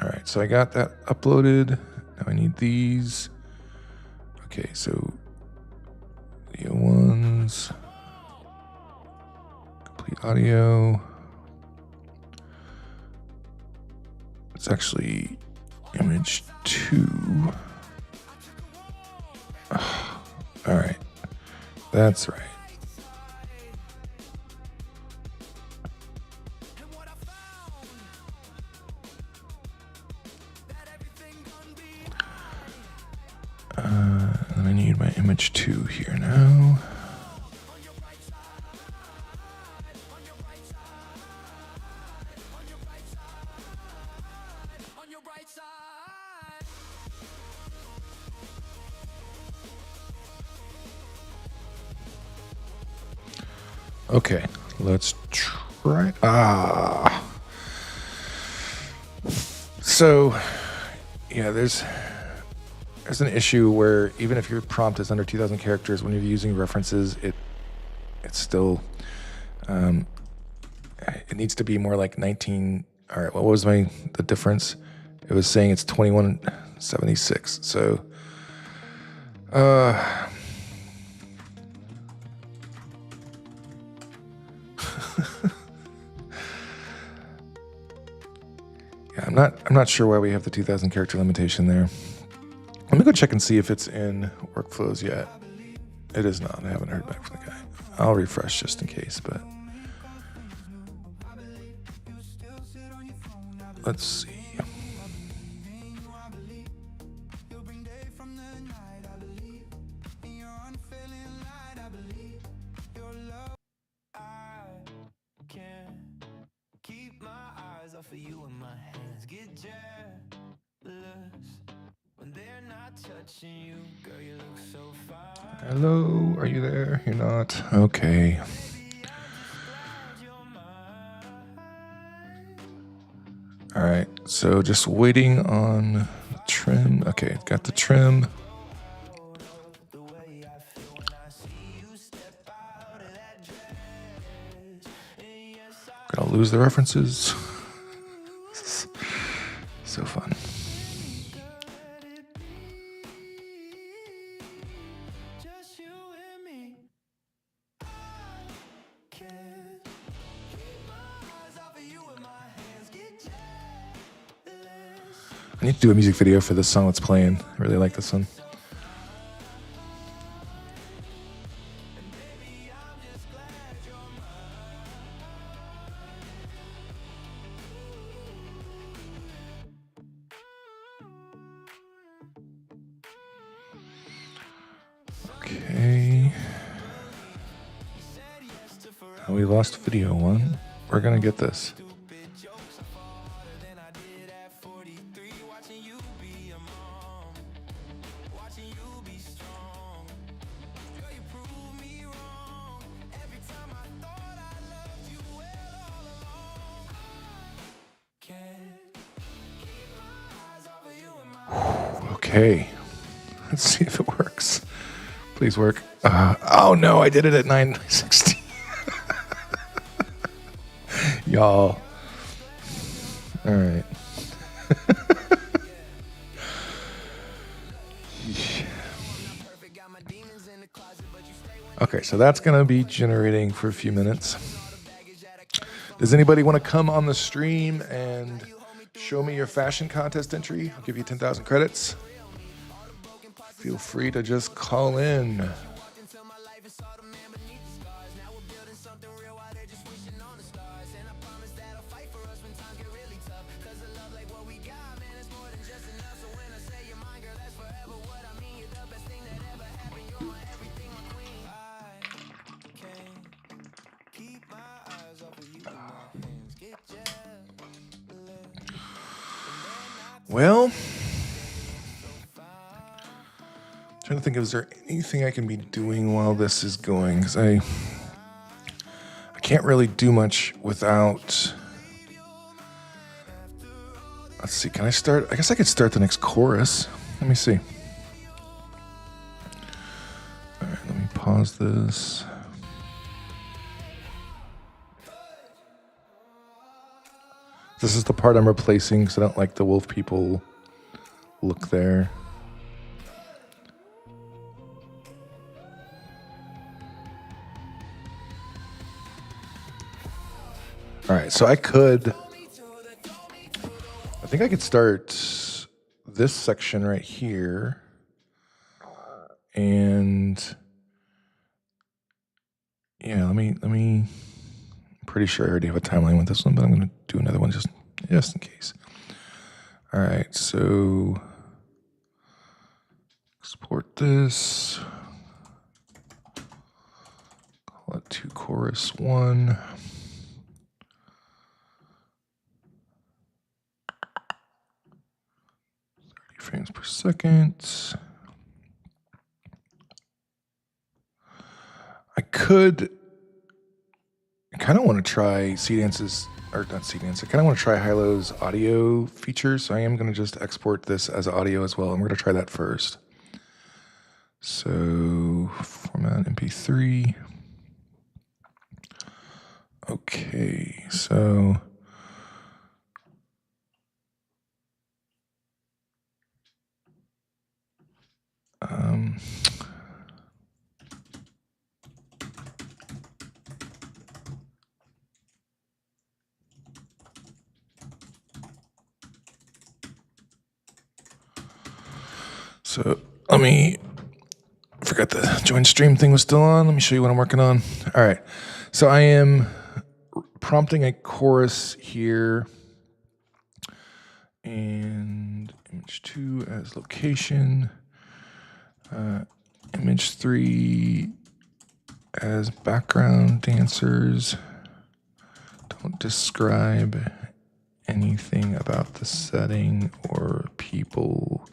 All right, so I got that uploaded. Now I need these. Okay, so video ones, complete audio. It's actually image 2. Oh, all right, that's right. And I need my image 2 here now. Okay, let's try. So, yeah, there's an issue where even if your prompt is under 2,000 characters, when you're using references, it's still it needs to be more like 19. All right, what was the difference? It was saying it's 2176. So, yeah, I'm not sure why we have the 2,000 character limitation there. Let me go check and see if it's in workflows yet. It is not. I haven't heard back from the guy. I'll refresh just in case, but let's see. Hello, are you there? You're not? Okay. All right, so just waiting on trim. Okay, got the trim. Gonna lose the references. So fun. I need to do a music video for this song that's playing. I really like this one. Okay. Now we lost video one. We're gonna get this. Okay. Let's see if it works. Please work. Oh no, I did it at 9:16. Y'all. All right. Okay, so that's going to be generating for a few minutes. Does anybody want to come on the stream and show me your fashion contest entry? I'll give you 10,000 credits. Feel free to just call in. Well, trying to think, is there anything I can be doing while this is going? Because I can't really do much without. Let's see, can I start? I guess I could start the next chorus. Let me see. All right, let me pause this. This is the part I'm replacing because I don't like the wolf people look there. All right, so I think I could start this section right here. And yeah, let me, I'm pretty sure I already have a timeline with this one, but I'm going to do another one just in case. All right, so export this. Call it 2 chorus 1. Frames per second. I kind of want to try Cdance's, or not Cdance, I kind of want to try Hilo's audio features. So I am going to just export this as audio as well. And we're going to try that first. So format MP3. Okay, so I forgot the join stream thing was still on. Let me show you what I'm working on. All right. So I am prompting a chorus here and image 2 as location, image 3 as background dancers. Don't describe anything about the setting or people.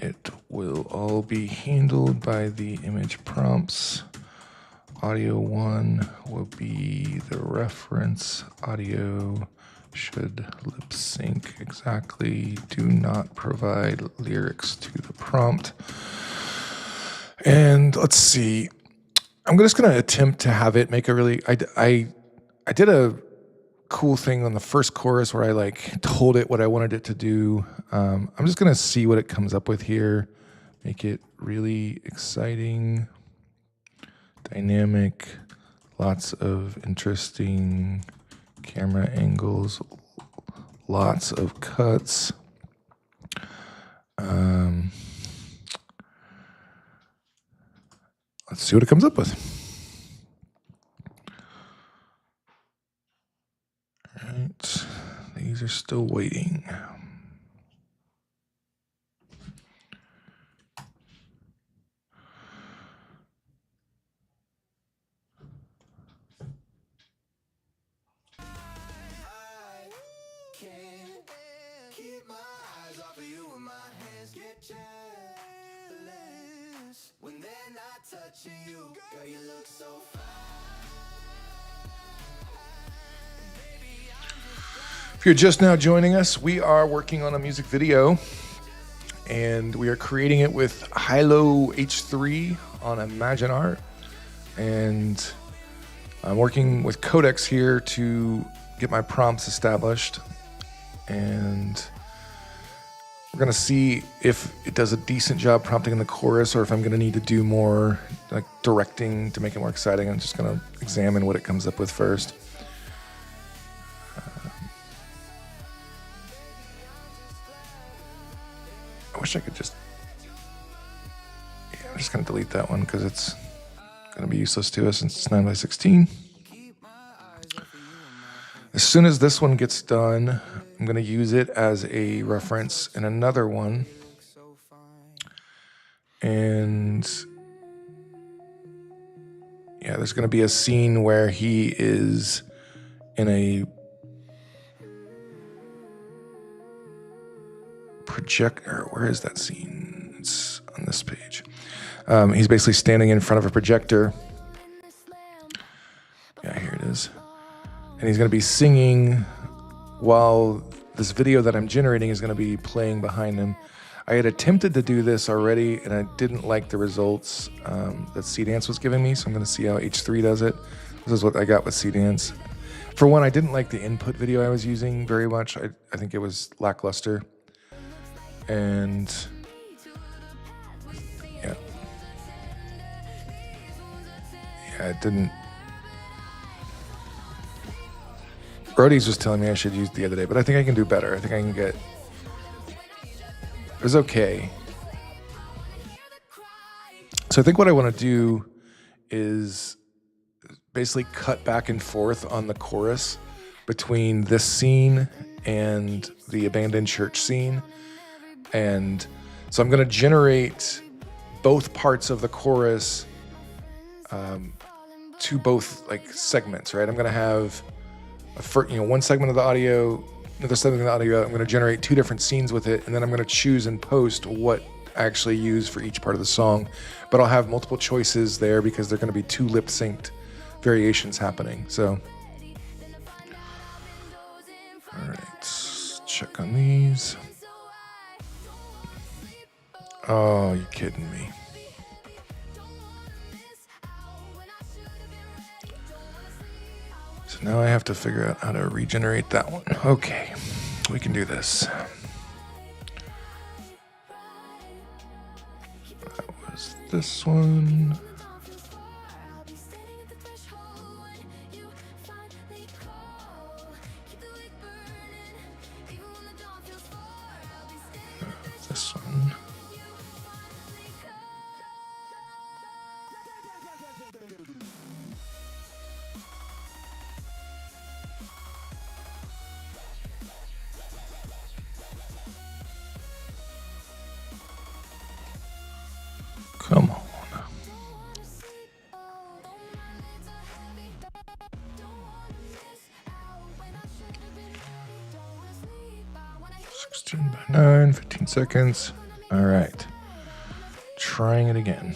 It will all be handled by the image prompts. Audio 1 will be the reference. Audio should lip sync exactly. Do not provide lyrics to the prompt. And let's see. I'm just going to attempt to have it make a really. I did a cool thing on the first chorus where I told it what I wanted it to do. I'm just gonna see what it comes up with here. Make it really exciting, dynamic, lots of interesting camera angles, lots of cuts. Let's see what it comes up with. All right, these are still waiting. When they're not touching you, girl, you look so fine. Baby, I'm just trying If you're just now joining us, we are working on a music video, and we are creating it with Hilo H3 on ImagineArt. And I'm working with codecs here to get my prompts established. And we're gonna see if it does a decent job prompting in the chorus, or if I'm gonna need to do more like directing to make it more exciting. I'm just gonna examine what it comes up with first. I wish I could just, I'm just gonna delete that one because it's gonna be useless to us since it's 9:16. As soon as this one gets done, I'm gonna use it as a reference in another one. And yeah, there's gonna be a scene where he is in a projector. Where is that scene? It's on this page. He's basically standing in front of a projector. Yeah, here it is. And he's going to be singing while this video that I'm generating is going to be playing behind him. I had attempted to do this already, and I didn't like the results that Seedance was giving me, so I'm going to see how H3 does it. This is what I got with Seedance. For one, I didn't like the input video I was using very much. I think it was lackluster. And yeah, it didn't. Brody's was telling me I should use it the other day, but I think I can do better. I think I can get, it was okay. So I think what I want to do is basically cut back and forth on the chorus between this scene and the abandoned church scene. And so I'm going to generate both parts of the chorus to both like segments, right? I'm going to have one segment of the audio, another segment of the audio. I'm going to generate two different scenes with it, and then I'm going to choose and post what I actually use for each part of the song. But I'll have multiple choices there because they're going to be two lip synced variations happening. So, all right, check on these. Oh, you kidding me? So now I have to figure out how to regenerate that one. Okay, we can do this. That was this one. This one. Come on. Sixteen by 9, 15 seconds. All right. Trying it again.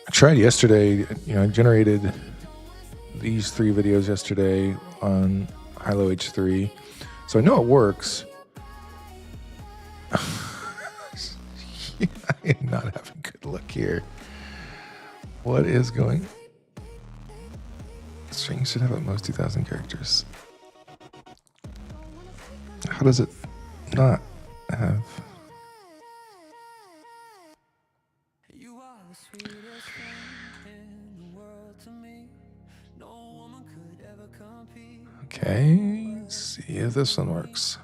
I tried yesterday, I generated these 3 videos yesterday on Hilo H3. So I know it works. I am not having good luck here. What is going? String should have at most 2,000 characters. How does it not have? You are the sweetest thing in the world to me. No woman could ever compete. Okay, let's see if this one works.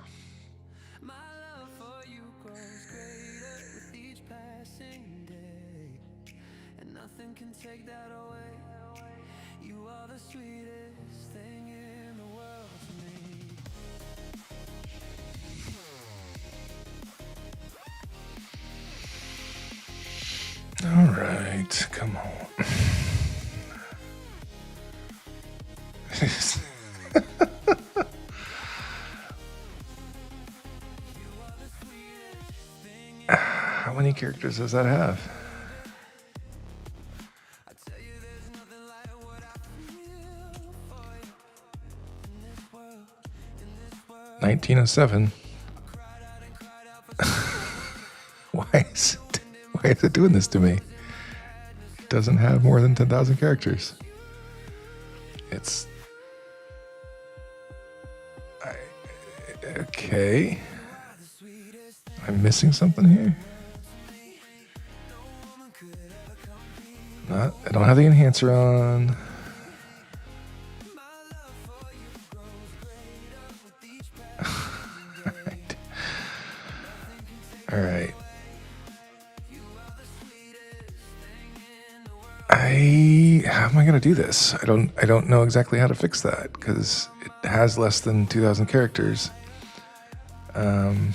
My love for you grows greater with each passing day, and nothing can take that away. You are the sweetest thing in the world to me. All right, come on. How many characters does that have? I tell you 1907. Why is it doing this to me? It doesn't have more than 10,000 characters. Okay. I'm missing something here. I don't have the enhancer on. All right. How am I gonna do this? I don't know exactly how to fix that because it has less than 2,000 characters. I'm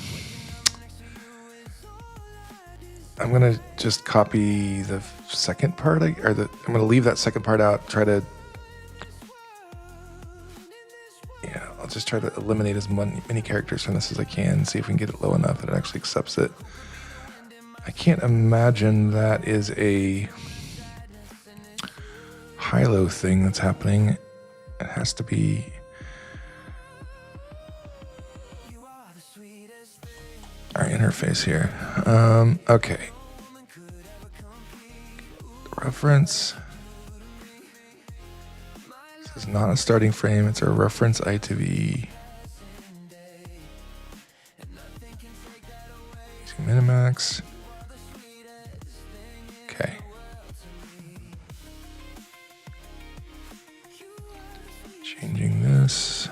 gonna just copy the second part, I'm gonna leave that second part out. I'll just try to eliminate as many characters from this as I can. See if we can get it low enough that it actually accepts it. I can't imagine that is a high-low thing that's happening. It has to be. Our interface here. Okay. Reference. This is not a starting frame. It's a reference I to V. Using MiniMax. Okay. Changing this.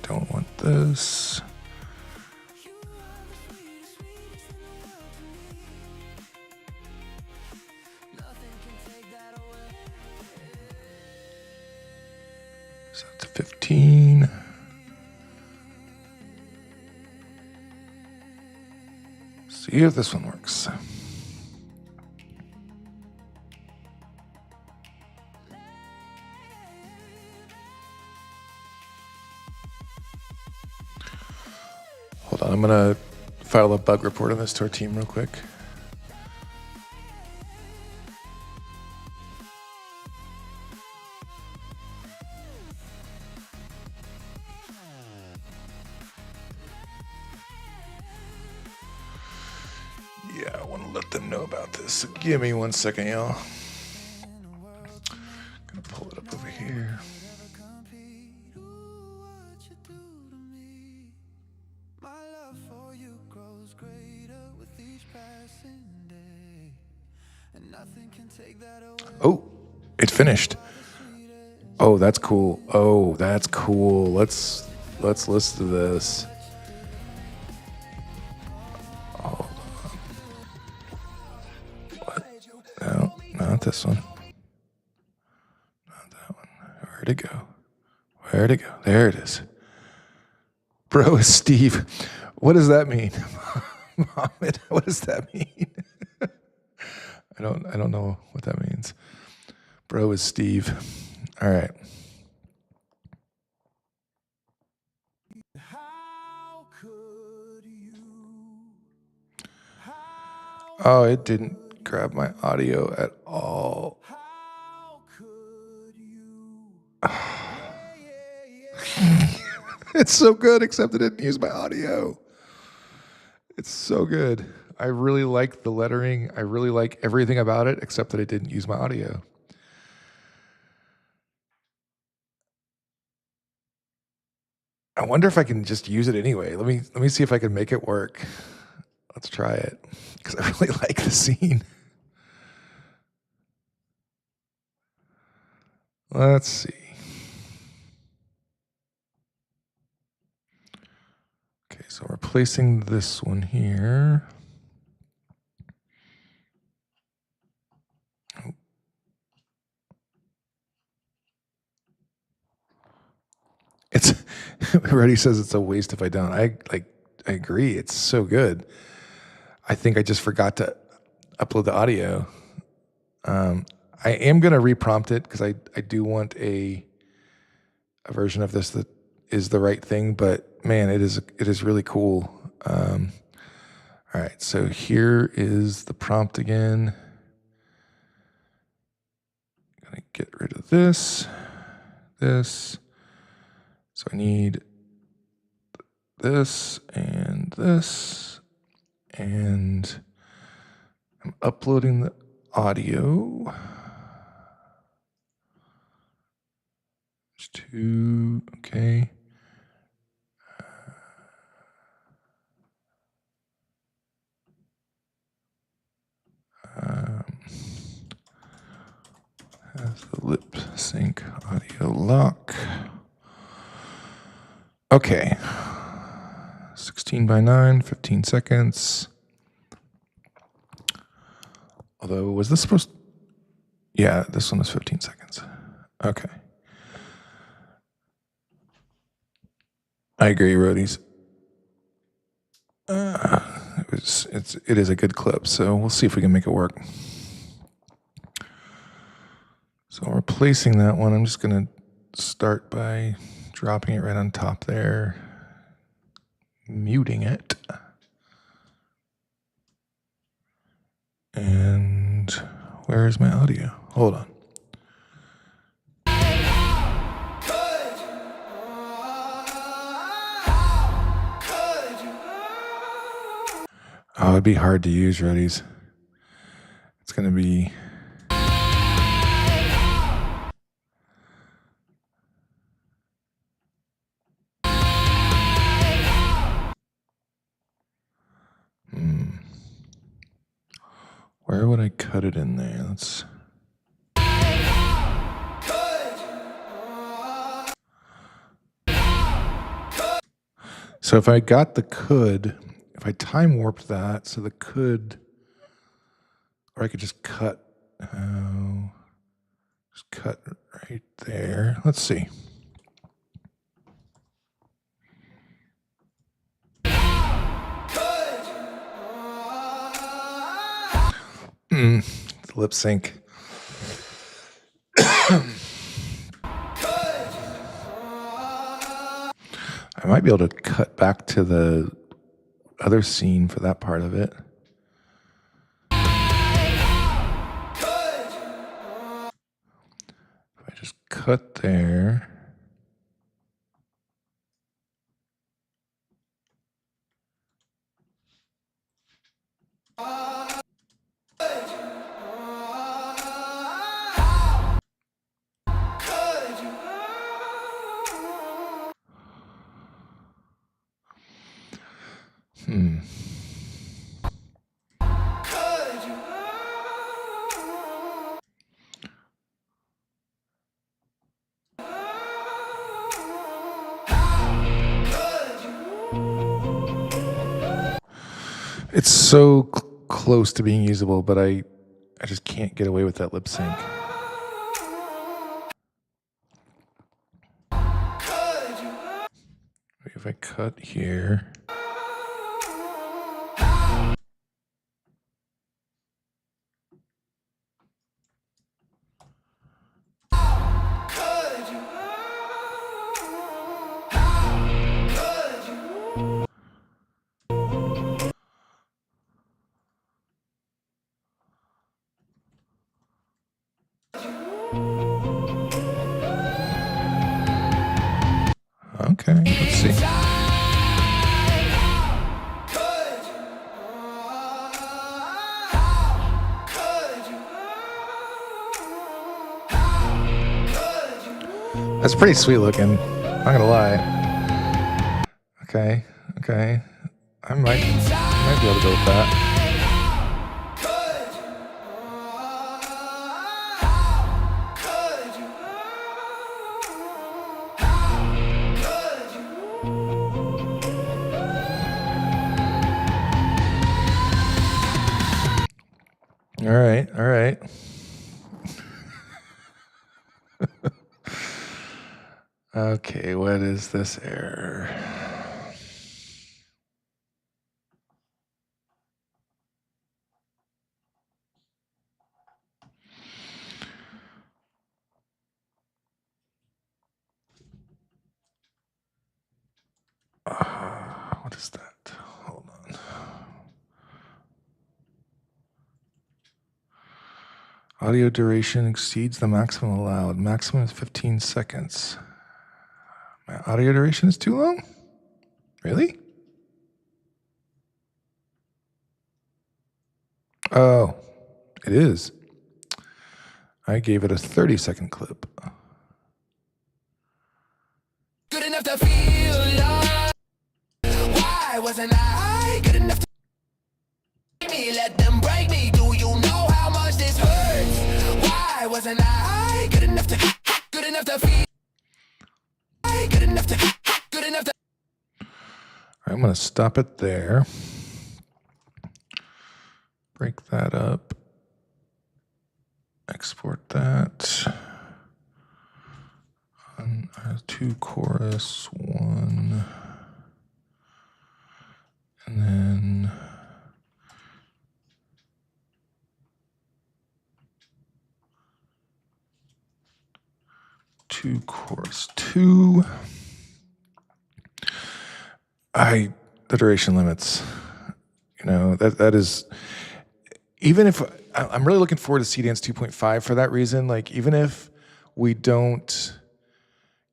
Don't want this. So it's 15. See if this one works. Hold on, I'm gonna file a bug report on this to our team real quick. Yeah, I want to let them know about this. So give me 1 second, y'all. Gonna pull it up over here. Oh, it finished. Oh, that's cool. Oh, that's cool. Let's listen to this. Hold on. What? No, not this one. Not that one. Where'd it go? Where'd it go? There it is. Bro is Steve. What does that mean? Mohammed, what does that mean? I don't know what that means. Bro is Steve. All right. Oh, it didn't grab my audio at all. It's so good, except it didn't use my audio. It's so good. I really like the lettering. I really like everything about it, except that it didn't use my audio. I wonder if I can just use it anyway. Let me see if I can make it work. Let's try it, because I really like the scene. Let's see. Okay, so we're replacing this one here. It's already says it's a waste if I don't. I agree. It's so good. I think I just forgot to upload the audio. I am gonna reprompt it because I do want a version of this that is the right thing. But man, it is really cool. All right, so here is the prompt again. gonna get rid of this. So I need this, and I'm uploading the audio. There's two, okay. Has the lip sync audio lock. Okay. 16:9, 15 seconds. Although, was this supposed? Yeah, this one was 15 seconds. Okay. I agree, roadies. It is a good clip, so we'll see if we can make it work. So I'm replacing that one. I'm just gonna start by dropping it right on top there, muting it. And where is my audio? Hold on. Oh, it'd be hard to use, roadies. It's gonna be. Where would I cut it in there? Let's. So if I got the could, if I time warped that, so the could, or I could just cut, just cut right there. Let's see. Lip sync. I might be able to cut back to the other scene for that part of it. If I just cut there. It's so close to being usable, but I just can't get away with that lip sync. If I cut here. Okay, let's see. That's pretty sweet looking. Not gonna lie. Okay. I might be able to go with that. All right. Okay, what is this error? What is that? Hold on. Audio duration exceeds the maximum allowed. Maximum is 15 seconds. My audio duration is too long? Really? Oh, it is. I gave it a 30-second clip. Good enough to feel love. Why wasn't I good enough to break me? Let them break me. Do you know how much this hurts? Why wasn't I good enough to feel? Good enough to. All right, I'm going to stop it there. Break that up. Export that. 2 chorus, 1. And then two chorus 2. The duration limits, that is, even if I'm really looking forward to CDance 2.5 for that reason, like even if we don't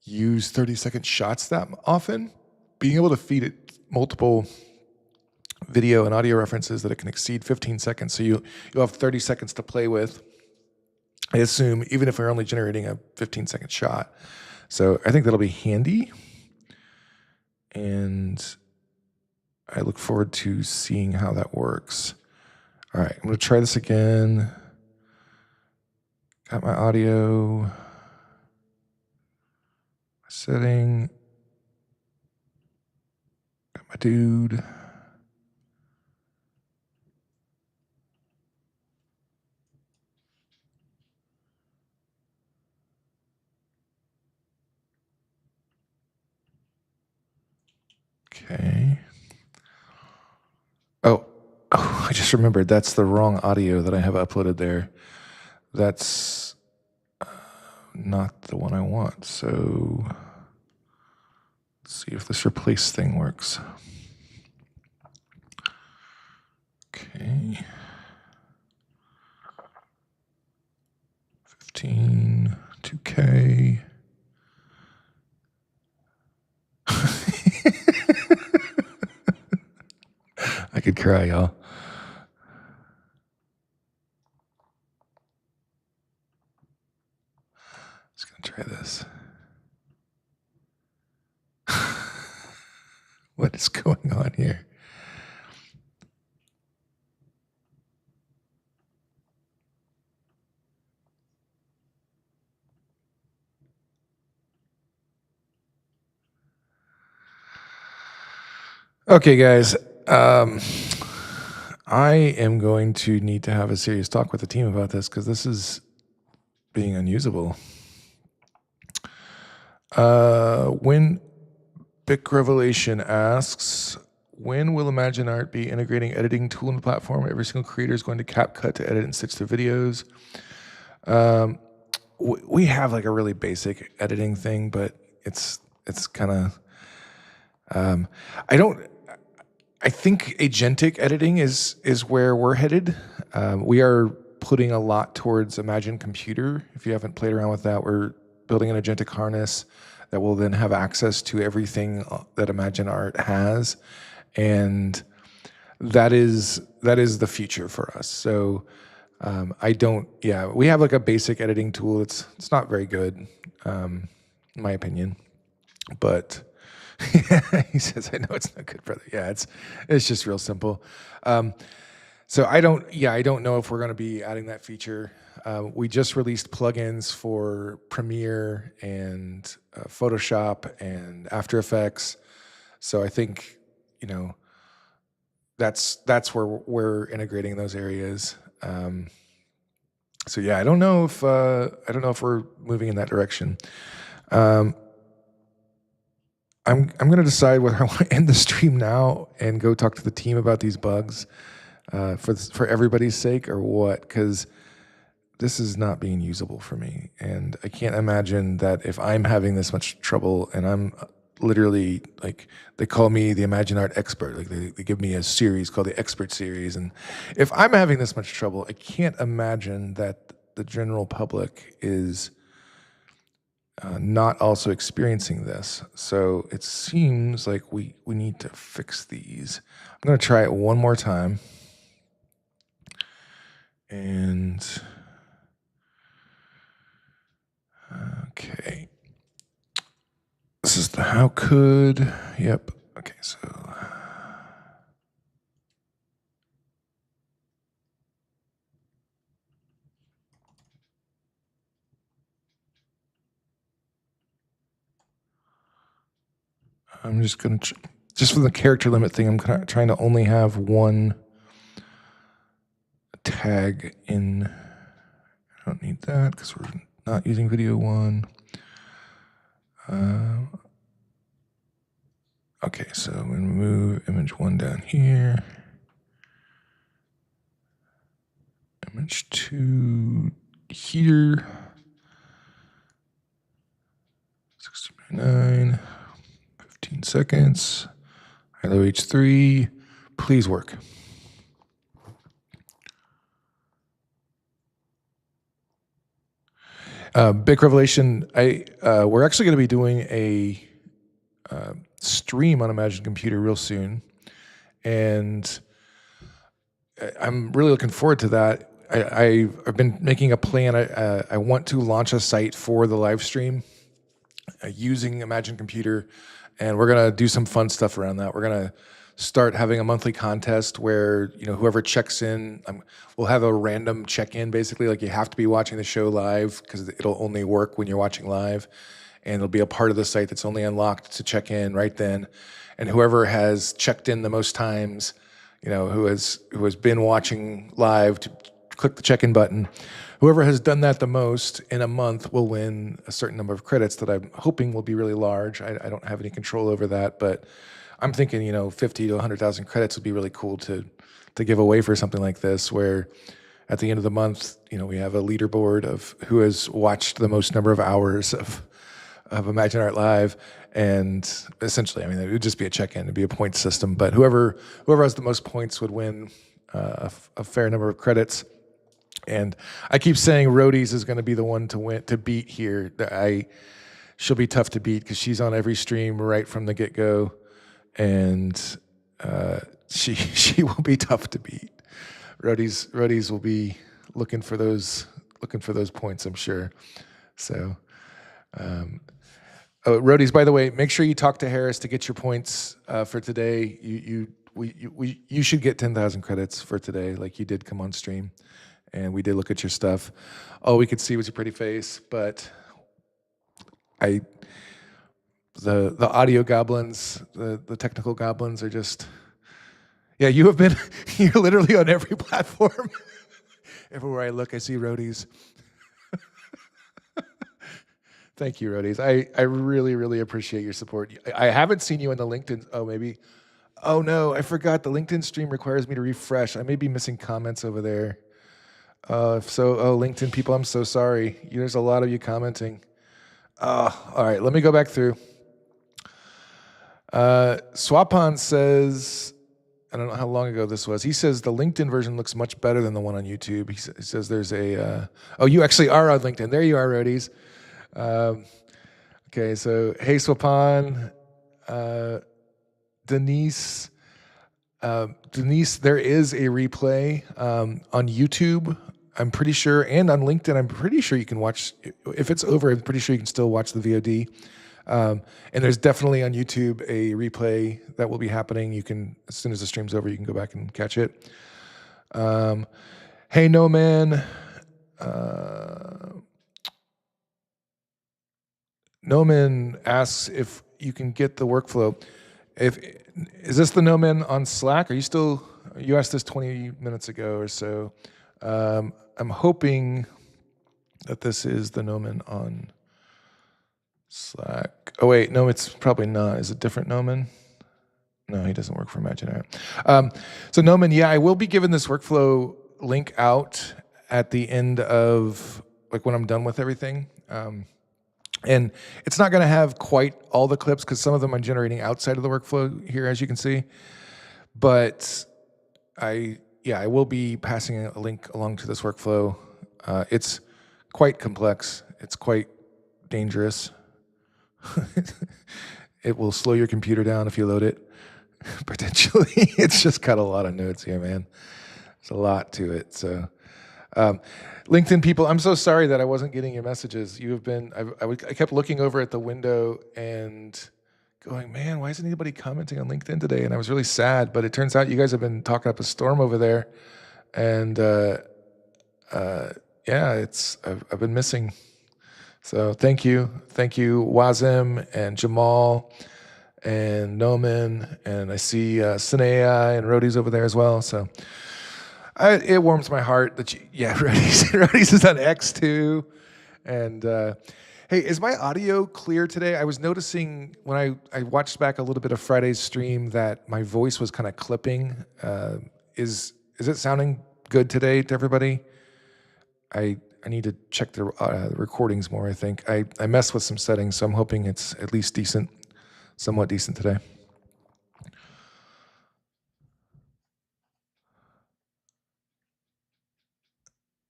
use 30-second shots that often, being able to feed it multiple video and audio references that it can exceed 15 seconds. So you'll have 30 seconds to play with, I assume, even if we're only generating a 15-second shot. So I think that'll be handy. And I look forward to seeing how that works. All right, I'm going to try this again. Got my audio setting. Got my dude. Okay. Oh, I just remembered that's the wrong audio that I have uploaded there. That's not the one I want. So let's see if this replace thing works. Okay. 15, 2K. I could cry, y'all. Just gonna try this. What is going on here? Okay, guys. I am going to need to have a serious talk with the team about this because this is being unusable. When Bic Revelation asks, when will ImagineArt be integrating editing tool in the platform? Every single creator is going to CapCut to edit and stitch their videos. We have like a really basic editing thing, but it's kind of, I think agentic editing is where we're headed. We are putting a lot towards Imagine Computer. If you haven't played around with that, we're building an agentic harness that will then have access to everything that ImagineArt has, and that is the future for us. So we have like a basic editing tool. It's not very good, in my opinion, but. He says, I know it's not good, brother. Yeah, it's just real simple. So I don't know if we're going to be adding that feature. We just released plugins for Premiere and Photoshop and After Effects. So I think, that's where we're integrating those areas. So yeah, I don't know if we're moving in that direction. I'm going to decide whether I want to end the stream now and go talk to the team about these bugs for everybody's sake or what, because this is not being usable for me. And I can't imagine that if I'm having this much trouble and I'm literally like, they call me the ImagineArt expert, like they give me a series called the Expert Series. And if I'm having this much trouble, I can't imagine that the general public is not also experiencing this. So it seems like we need to fix these. I'm going to try it one more time. And okay. This is the how could. Yep. Okay, so I'm just going to, just for the character limit thing, I'm trying to only have one tag in. I don't need that because we're not using video one. Okay, so I'm going to move image 1 down here. Image 2 here. 60.9. 15 seconds. Hello H3. Please work. Big revelation. We're actually going to be doing a stream on Imagine Computer real soon, and I'm really looking forward to that. I've been making a plan. I want to launch a site for the live stream using Imagine Computer, and we're gonna do some fun stuff around that. We're gonna start having a monthly contest where whoever checks in, we'll have a random check-in. Basically, like you have to be watching the show live because it'll only work when you're watching live, and it'll be a part of the site that's only unlocked to check in right then. And whoever has checked in the most times, who has been watching live, to click the check-in button. Whoever has done that the most in a month will win a certain number of credits that I'm hoping will be really large. I don't have any control over that, but I'm thinking 50 to 100,000 credits would be really cool to give away for something like this, where at the end of the month, we have a leaderboard of who has watched the most number of hours of ImagineArt Live, and essentially, it would just be a check-in, it'd be a point system, but whoever has the most points would win a fair number of credits. And I keep saying Roadies is going to be the one to beat here. She'll be tough to beat because she's on every stream right from the get-go, and she will be tough to beat. Roadies will be looking for those points, I'm sure. So. Roadies, by the way, make sure you talk to Harris to get your points for today. You should get 10,000 credits for today, like you did come on stream, and we did look at your stuff. All we could see was your pretty face, but the audio goblins, the technical goblins are just, yeah. You're literally on every platform. Everywhere I look, I see Roadies. Thank you, Roadies. I really, really appreciate your support. I haven't seen you in the LinkedIn. Oh, maybe. Oh, no, I forgot. The LinkedIn stream requires me to refresh. I may be missing comments over there. LinkedIn people, I'm so sorry. There's a lot of you commenting. All right, let me go back through. Swapan says, I don't know how long ago this was. He says the LinkedIn version looks much better than the one on YouTube. He says there's a, you actually are on LinkedIn. There you are, Roadies. Okay, so hey Swapan, Denise, there is a replay on YouTube, I'm pretty sure, and on LinkedIn, I'm pretty sure you can watch. If it's over, I'm pretty sure you can still watch the VOD. And there's definitely on YouTube a replay that will be happening. You can, as soon as the stream's over, you can go back and catch it. Hey No Man. Noman asks if you can get the workflow. Is this the Noman on Slack? You asked this 20 minutes ago or so. I'm hoping that this is the Noman on Slack. Oh wait, no, it's probably not. Is it different Noman? No, he doesn't work for ImagineArt. So Noman, yeah, I will be giving this workflow link out at the end of, when I'm done with everything. And it's not going to have quite all the clips because some of them I'm generating outside of the workflow here, as you can see. But I will be passing a link along to this workflow. It's quite complex. It's quite dangerous. It will slow your computer down if you load it, potentially. It's just got a lot of nodes here, man. There's a lot to it. So, LinkedIn people, I'm so sorry that I wasn't getting your messages. You have been, I kept looking over at the window and going, man, why isn't anybody commenting on LinkedIn today? And I was really sad, but it turns out you guys have been talking up a storm over there. And yeah, I've been missing. So thank you. Thank you, Wazim and Jamal and Noman. And I see Sinea and Rodi's over there as well. So it warms my heart that Rodi's is on X too. And hey, is my audio clear today? I was noticing when I watched back a little bit of Friday's stream that my voice was kind of clipping. Is it sounding good today to everybody? I need to check the recordings more, I think. I messed with some settings, so I'm hoping it's at least decent, somewhat decent today.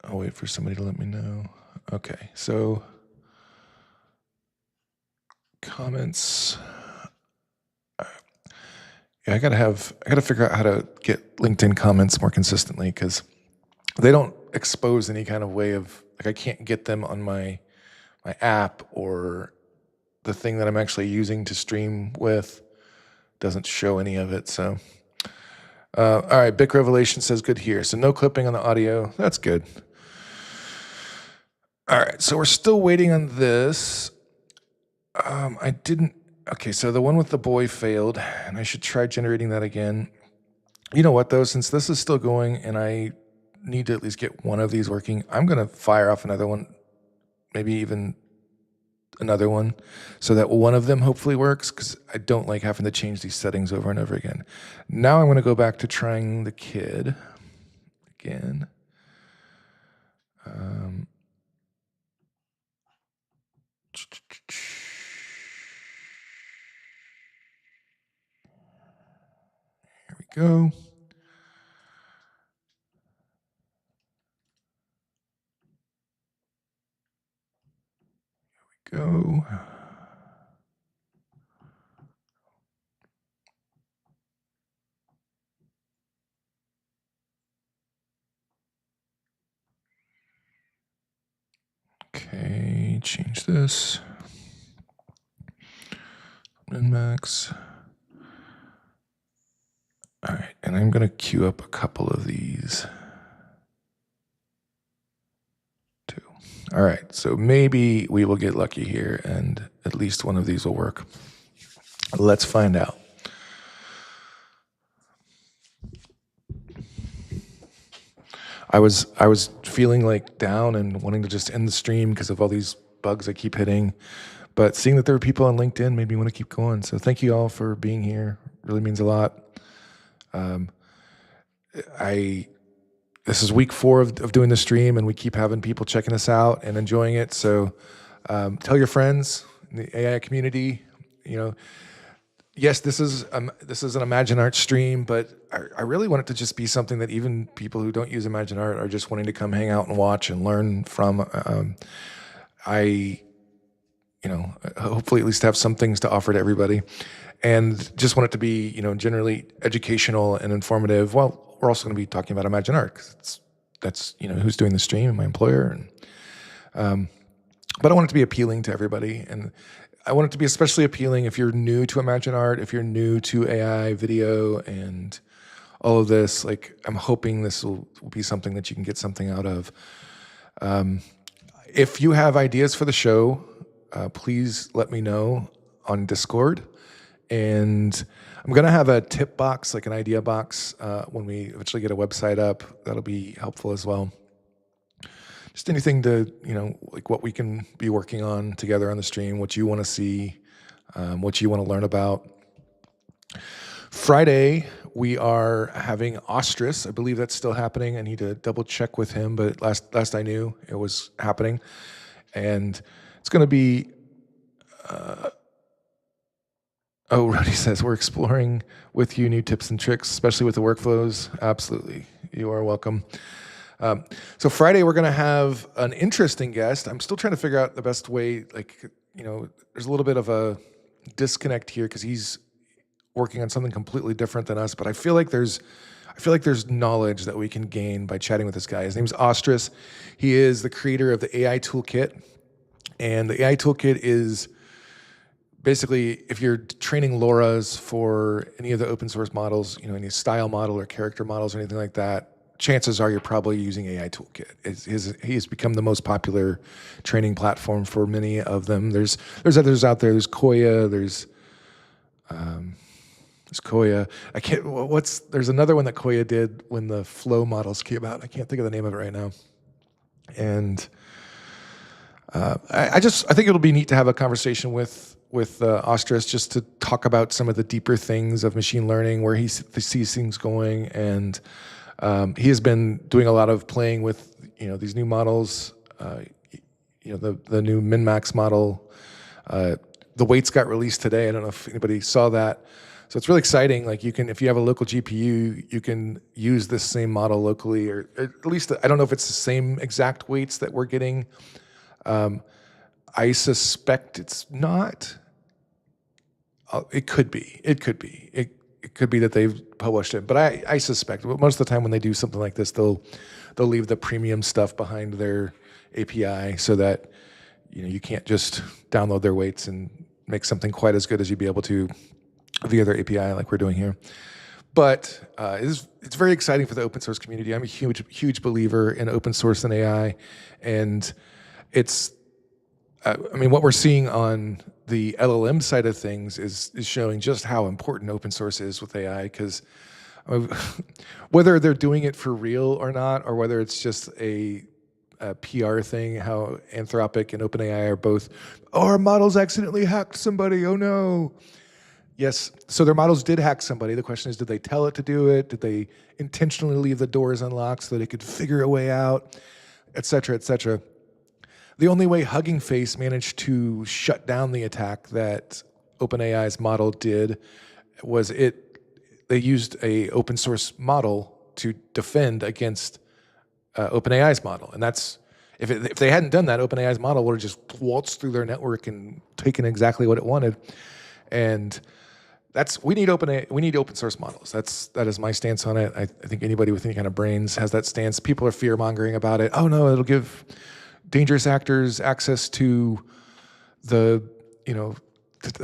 I'll wait for somebody to let me know. Okay, so comments. Yeah, I gotta figure out how to get LinkedIn comments more consistently because they don't expose any kind of way of, like, I can't get them on my app, or the thing that I'm actually using to stream with doesn't show any of it. So, all right, Bic Revelation says good here. So no clipping on the audio. That's good. All right, so we're still waiting on this. Okay, so the one with the boy failed, and I should try generating that again. You know what, though? Since this is still going and I need to at least get one of these working, I'm going to fire off another one, maybe even another one, so that one of them hopefully works, because I don't like having to change these settings over and over again. Now I'm going to go back to trying the kid again. Here we go. Go. Okay, change this. MiniMax. All right, and I'm going to queue up a couple of these too. All right, so maybe we will get lucky here and at least one of these will work. Let's find out. I was feeling like down and wanting to just end the stream because of all these bugs I keep hitting. But seeing that there were people on LinkedIn made me want to keep going. So thank you all for being here. It really means a lot. This is week 4 of doing the stream, and we keep having people checking us out and enjoying it. So tell your friends in the AI community. You know, yes, this is an ImagineArt stream, but I really want it to just be something that even people who don't use ImagineArt are just wanting to come hang out and watch and learn from. Hopefully at least have some things to offer to everybody, and just want it to be, generally educational and informative. Well, we're also going to be talking about ImagineArt because that's who's doing the stream, my employer, and but I want it to be appealing to everybody, and I want it to be especially appealing if you're new to ImagineArt, if you're new to AI, video, and all of this. Like, I'm hoping this will be something that you can get something out of. If you have ideas for the show, please let me know on Discord. And I'm going to have a tip box, like an idea box, when we eventually get a website up. That'll be helpful as well. Just anything to, like what we can be working on together on the stream, what you want to see, what you want to learn about. Friday, we are having Ostrus. I believe that's still happening. I need to double check with him, but last I knew, it was happening. And it's going to be, Roddy says, we're exploring with you new tips and tricks, especially with the workflows. Absolutely. You are welcome. So Friday we're gonna have an interesting guest. I'm still trying to figure out the best way. There's a little bit of a disconnect here because he's working on something completely different than us. But I feel like there's knowledge that we can gain by chatting with this guy. His name's Ostris. He is the creator of the AI Toolkit, and the AI Toolkit is basically, if you're training LoRa's for any of the open source models, any style model or character models or anything like that, chances are you're probably using AI Toolkit. He has become the most popular training platform for many of them. There's others out there. There's Koya. There's Koya. There's another one that Koya did when the flow models came out. I can't think of the name of it right now. And I think it'll be neat to have a conversation with Ostris just to talk about some of the deeper things of machine learning, where he sees things going. And he has been doing a lot of playing with these new models. The new MinMax model. The weights got released today. I don't know if anybody saw that. So it's really exciting. Like, if you have a local GPU, you can use this same model locally, or at least I don't know if it's the same exact weights that we're getting. I suspect it's not. It could be. It could be that they've published it, but I suspect most of the time when they do something like this, they'll leave the premium stuff behind their API so that you can't just download their weights and make something quite as good as you'd be able to via their API like we're doing here. But it's very exciting for the open source community. I'm a huge believer in open source and AI, and it's what we're seeing on the LLM side of things is showing just how important open source is with AI, because whether they're doing it for real or not, or whether it's just a PR thing, how Anthropic and OpenAI are both, our models accidentally hacked somebody, oh no. Yes, so their models did hack somebody. The question is, did they tell it to do it? Did they intentionally leave the doors unlocked so that it could figure a way out, et cetera, et cetera? The only way Hugging Face managed to shut down the attack that OpenAI's model did was they used a open source model to defend against OpenAI's model. And that's, if they hadn't done that, OpenAI's model would have just waltzed through their network and taken exactly what it wanted. And we need open source models. That is my stance on it. I think anybody with any kind of brains has that stance. People are fear mongering about it. Oh no, it'll give dangerous actors access to the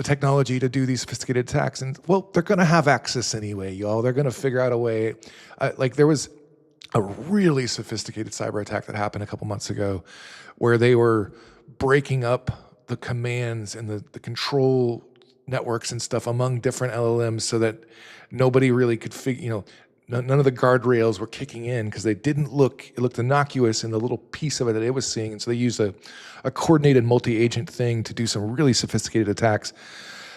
technology to do these sophisticated attacks. And well, they're going to have access anyway, y'all. They're going to figure out a way. There was a really sophisticated cyber attack that happened a couple months ago, where they were breaking up the commands and the control networks and stuff among different LLMs so that nobody really could figure, none of the guardrails were kicking in because it looked innocuous in the little piece of it that it was seeing. And so they used a coordinated multi-agent thing to do some really sophisticated attacks.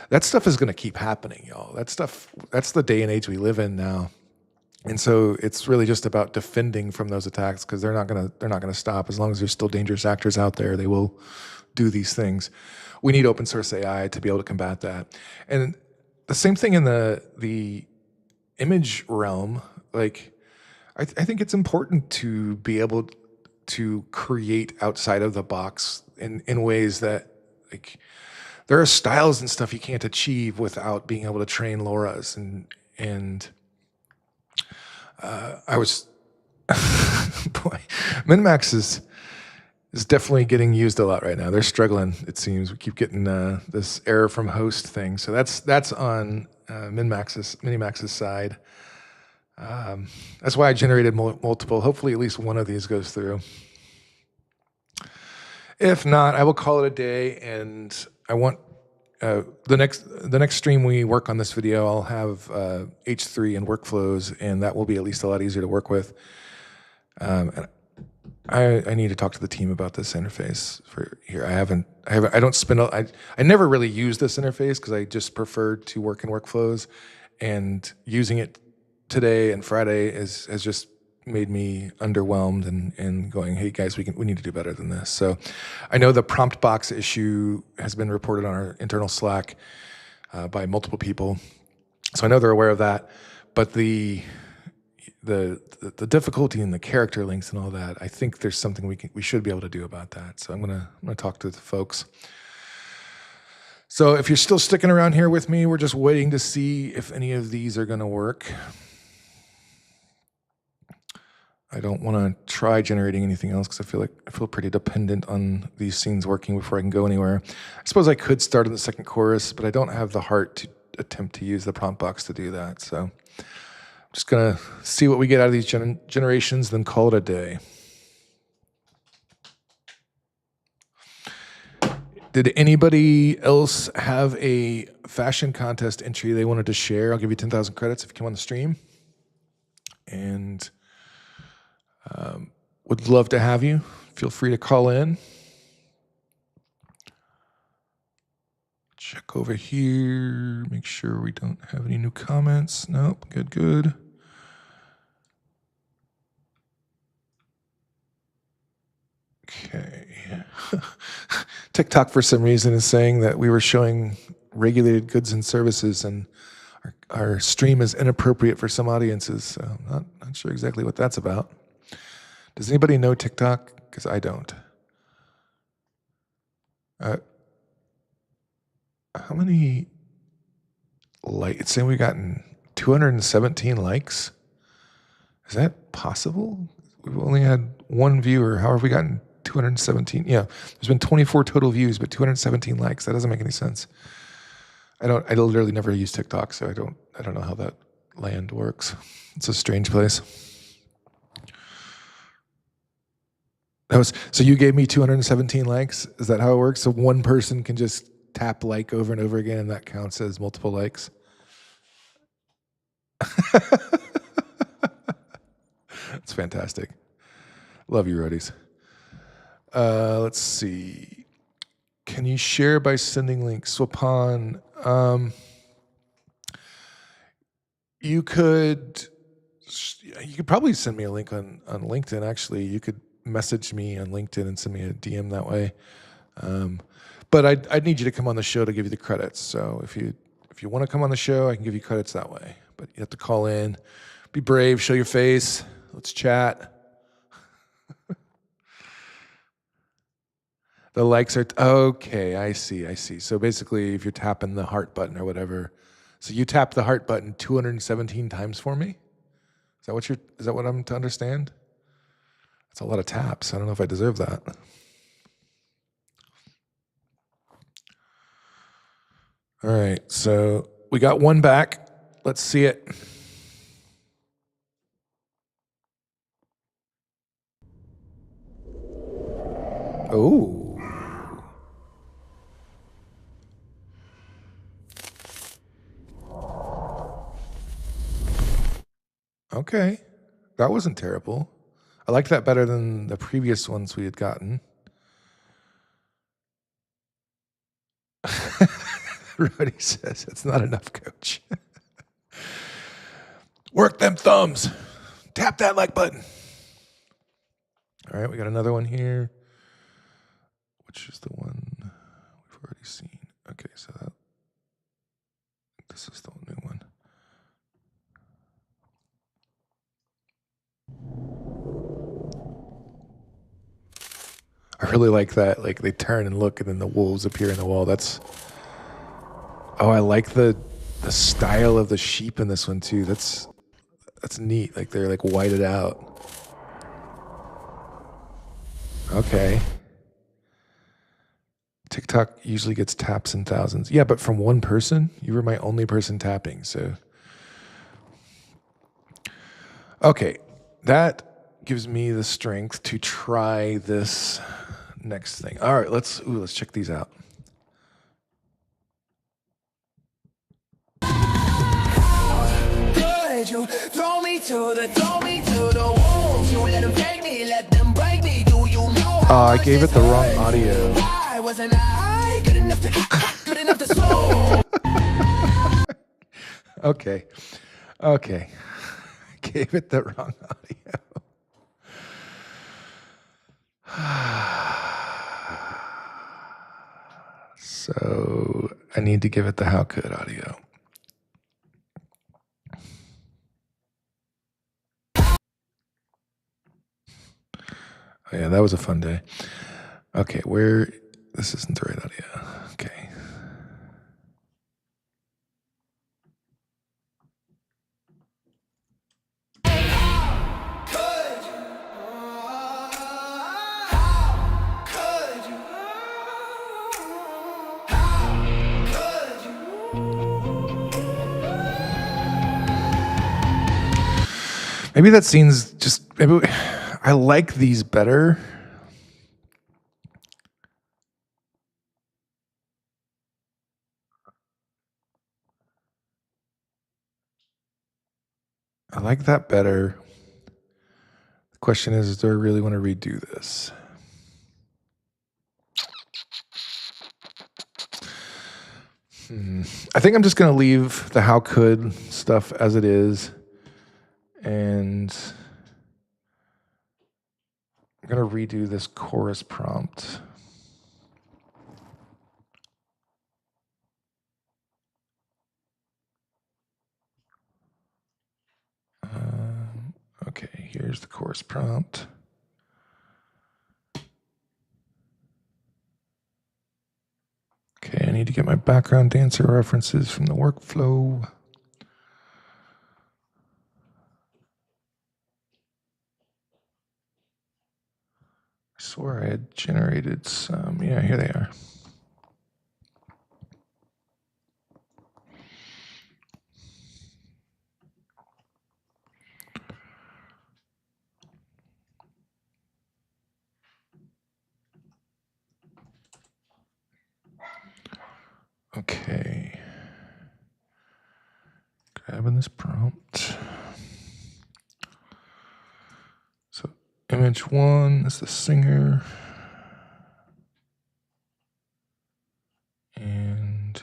That stuff is going to keep happening, y'all. That's the day and age we live in now. And so it's really just about defending from those attacks, because they're not gonna stop. As long as there's still dangerous actors out there, they will do these things. We need open source AI to be able to combat that. And the same thing in the image realm. Like, I think it's important to be able to create outside of the box in ways that, like, there are styles and stuff you can't achieve without being able to train LoRa's. And I was, boy, MiniMax is definitely getting used a lot right now. They're struggling, it seems. We keep getting this error from host thing. So that's on MiniMax's side. That's why I generated multiple. Hopefully at least one of these goes through. If not, I will call it a day, and I want the next stream we work on this video, I'll have H3 and workflows, and that will be at least a lot easier to work with. And I need to talk to the team about this interface for here. I never really used this interface because I just preferred to work in workflows, and using it today and Friday has just made me underwhelmed and going, hey guys, we need to do better than this. So I know the prompt box issue has been reported on our internal Slack by multiple people. So I know they're aware of that, but the the difficulty in the character links and all that, I think there's something we should be able to do about that. So I'm gonna talk to the folks. So if you're still sticking around here with me, we're just waiting to see if any of these are gonna work. I don't want to try generating anything else because I feel pretty dependent on these scenes working before I can go anywhere. I suppose I could start in the second chorus, but I don't have the heart to attempt to use the prompt box to do that. So I'm just gonna see what we get out of these generations, then call it a day. Did anybody else have a fashion contest entry they wanted to share? I'll give you 10,000 credits if you come on the stream. And would love to have you. Feel free to call in. Check over here, make sure we don't have any new comments. Nope, good. Okay. TikTok, for some reason, is saying that we were showing regulated goods and services, and our stream is inappropriate for some audiences. So I'm not sure exactly what that's about. Does anybody know TikTok? Because I don't. How many likes? It's saying we've gotten 217 likes. Is that possible? We've only had one viewer. How have we gotten 217? Yeah, there's been 24 total views, but 217 likes. That doesn't make any sense. I literally never use TikTok, so I don't know how that land works. It's a strange place. So you gave me 217 likes? Is that how it works? So one person can just tap like over and over again, and that counts as multiple likes? That's fantastic. Love you, roadies. Let's see. Can you share by sending links? Swapan, you could probably send me a link on LinkedIn, actually. You could message me on LinkedIn and send me a DM that way. But I'd need you to come on the show to give you the credits. So if you want to come on the show, I can give you credits that way. But you have to call in, be brave, show your face, let's chat. The likes are, okay, I see. So basically, if you're tapping the heart button or whatever, so you tap the heart button 217 times for me? Is that what I'm to understand? That's a lot of taps. I don't know if I deserve that. All right, so we got one back. Let's see it. Oh. Okay, that wasn't terrible. I liked that better than the previous ones we had gotten. Rudy says, it's not enough, coach. Work them thumbs. Tap that like button. All right, we got another one here. Which is the one we've already seen? Okay, so this is the new one. I really like that. Like they turn and look, and then the wolves appear in the wall. I like the style of the sheep in this one too. That's neat. Like they're like whited out. Okay. TikTok usually gets taps in thousands. Yeah, but from one person? You were my only person tapping, so. Okay, that gives me the strength to try this next thing. All right, let's check these out. You throw me to the wolves. You let them take me, let them break me. Do you know? I gave it the wrong audio. Why wasn't I good enough to slow? Okay. Gave it the wrong audio. So I need to give it the how could audio. Oh yeah, that was a fun day. Okay, where, this isn't the right audio. Okay. Maybe that scene's just, maybe I like these better. I like that better. The question is, do I really want to redo this? I think I'm just going to leave the how could stuff as it is. And I'm going to redo this chorus prompt. Okay, here's the chorus prompt. Okay, I need to get my background dancer references from the workflow. I swore I had generated some. Yeah, here they are. Okay. Grabbing this prompt. So image 1 is the singer. And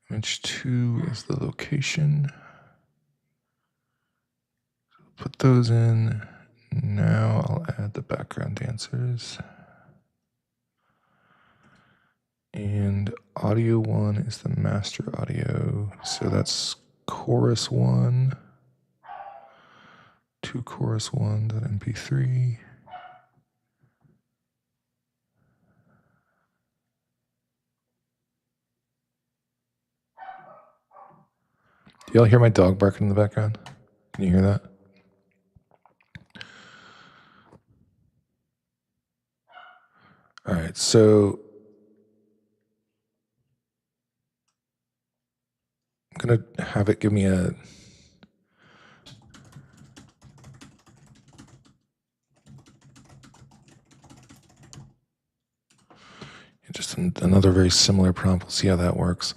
image 2 is the location. Put those in. Now I'll add the background dancers. And audio 1 is the master audio. So that's chorus 1, 2 chorus 1.mp3. Do y'all hear my dog barking in the background? Can you hear that? All right, so I'm going to have it give me a just another very similar prompt. We'll see how that works.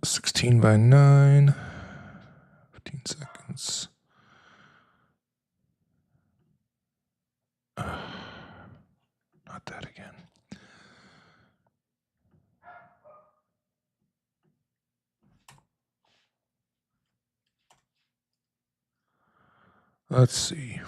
16 by 9, 15 seconds. Not that again. Let's see.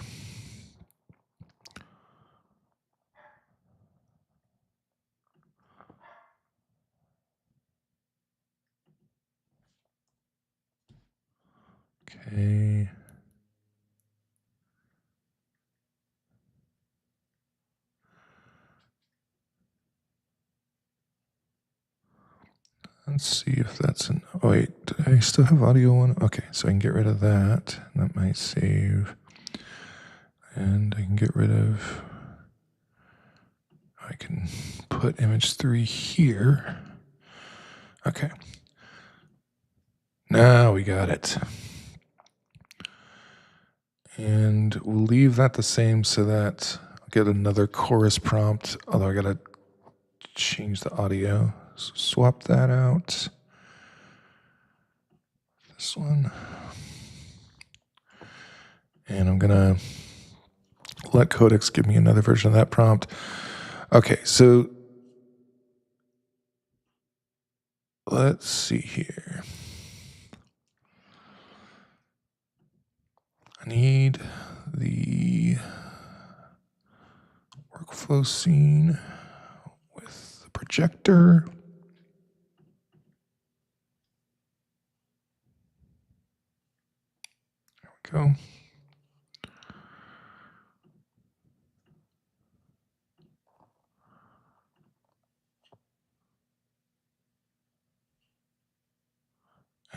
Okay. Let's see if that's an, oh wait, do I still have audio 1? Okay, so I can get rid of that. That might save. And I can get rid of, I can put image 3 here. Okay. Now we got it. And we'll leave that the same so that I'll get another chorus prompt, although I gotta change the audio. So swap that out. This one. And I'm gonna let Codex give me another version of that prompt. Okay, so let's see here. I need the workflow scene with the projector. There we go.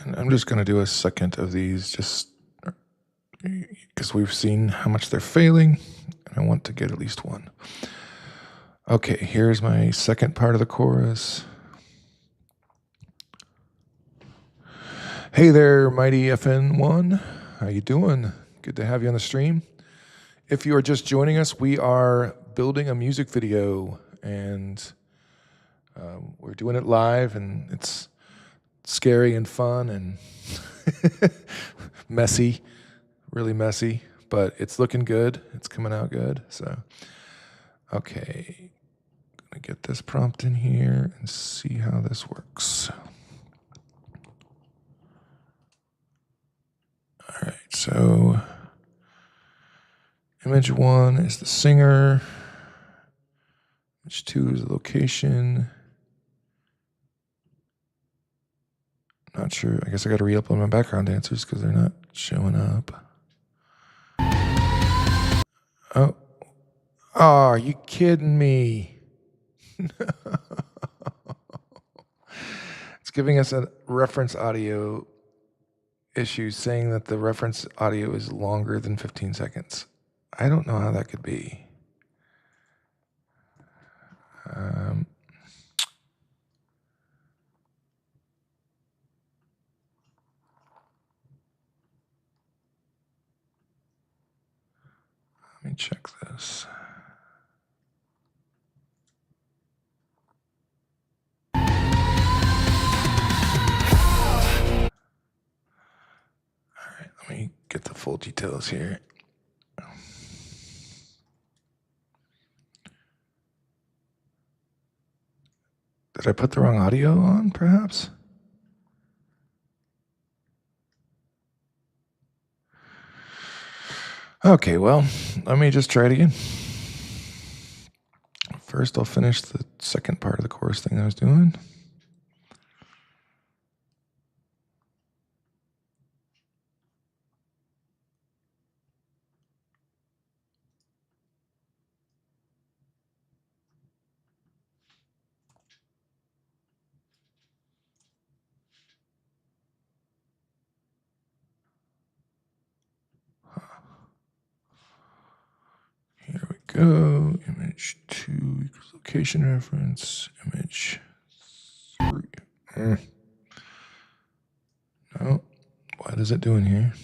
And I'm just going to do a second of these just because we've seen how much they're failing, and I want to get at least one. Okay, here's my second part of the chorus. Hey there, Mighty FN1. How you doing? Good to have you on the stream. If you are just joining us, we are building a music video, and we're doing it live, and it's scary and fun and messy, really messy, but it's looking good. It's coming out good. So, okay, gonna get this prompt in here and see how this works. All right, so image 1 is the singer. Image 2 is the location. Not sure. I guess I got to re-upload my background dancers because they're not showing up. Oh. Oh, are you kidding me? It's giving us a reference audio issue saying that the reference audio is longer than 15 seconds. I don't know how that could be. Let me check this. All right, let me get the full details here. Did I put the wrong audio on, perhaps? Okay, well, let me just try it again. First, I'll finish the second part of the chorus thing I was doing. Here we go. Image 2 equals location reference. Image 3. No. What is it doing here?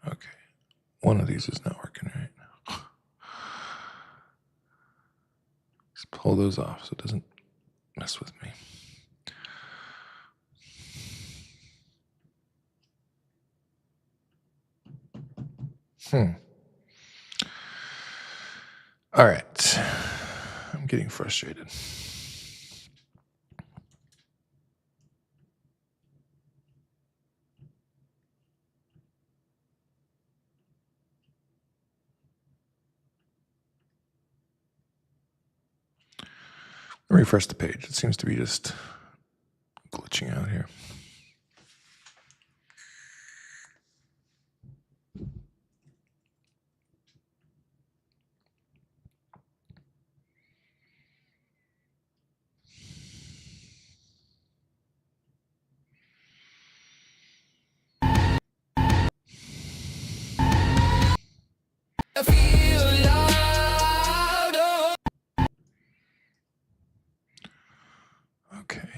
Okay. One of these is not working right now. Just pull those off so it doesn't mess with me. All right. I'm getting frustrated. Refresh the page. It seems to be just glitching out here. I feel loud, oh. Okay.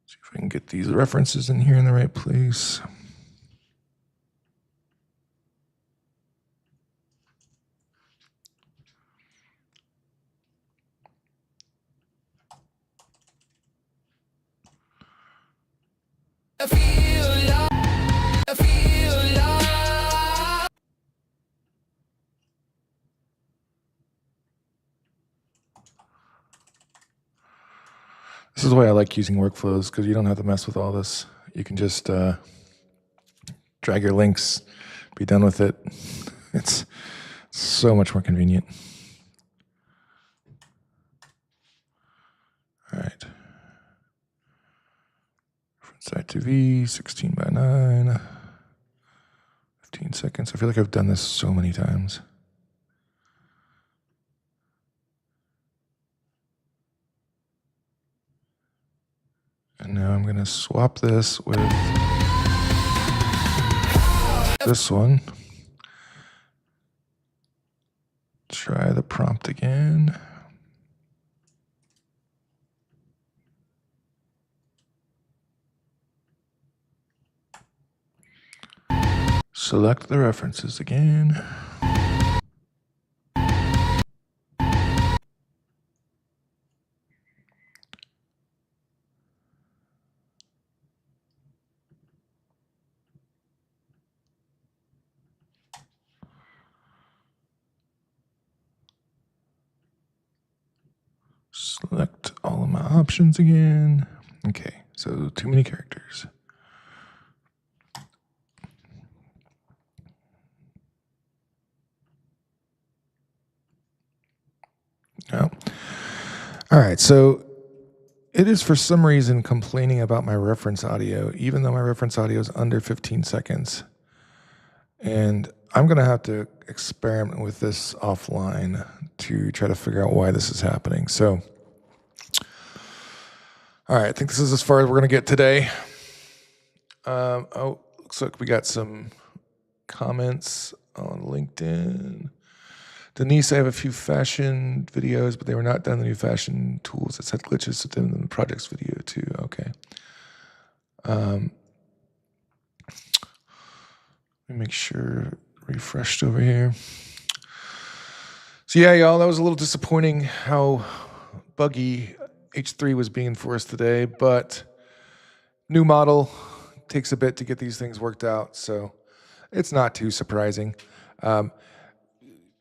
See if I can get these references in here in the right place. I feel loud, I feel loud. This is why I like using workflows, because you don't have to mess with all this. You can just drag your links, be done with it. It's so much more convenient. Set to V, 16 by 9, 15 seconds. I feel like I've done this so many times. And now I'm going to swap this with this one. Try the prompt again. Select the references again. Select all of my options again. Okay, so too many characters. No. All right, so it is for some reason complaining about my reference audio, even though my reference audio is under 15 seconds. And I'm going to have to experiment with this offline to try to figure out why this is happening. So, all right, I think this is as far as we're going to get today. Oh, looks like we got some comments on LinkedIn. Denise, I have a few fashion videos, but they were not done in the new fashion tools. It had glitches to them in the projects video too. Okay. Let me make sure refreshed over here. So yeah, y'all, that was a little disappointing how buggy H3 was being enforced today, but new model takes a bit to get these things worked out, so it's not too surprising.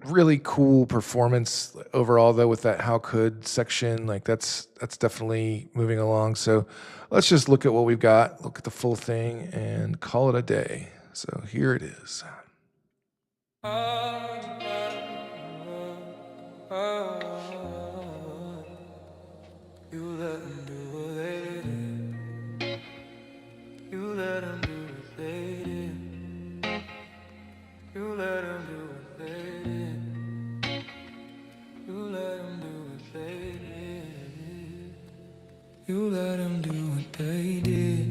Really cool performance overall, though, with that how could section. Like that's definitely moving along. So let's just look at what we've got, look at the full thing, and call it a day. So here it is. You let 'em do what they did. You let 'em do what they did. You let 'em do what they did. You let 'em do what they did. You let 'em do what they did.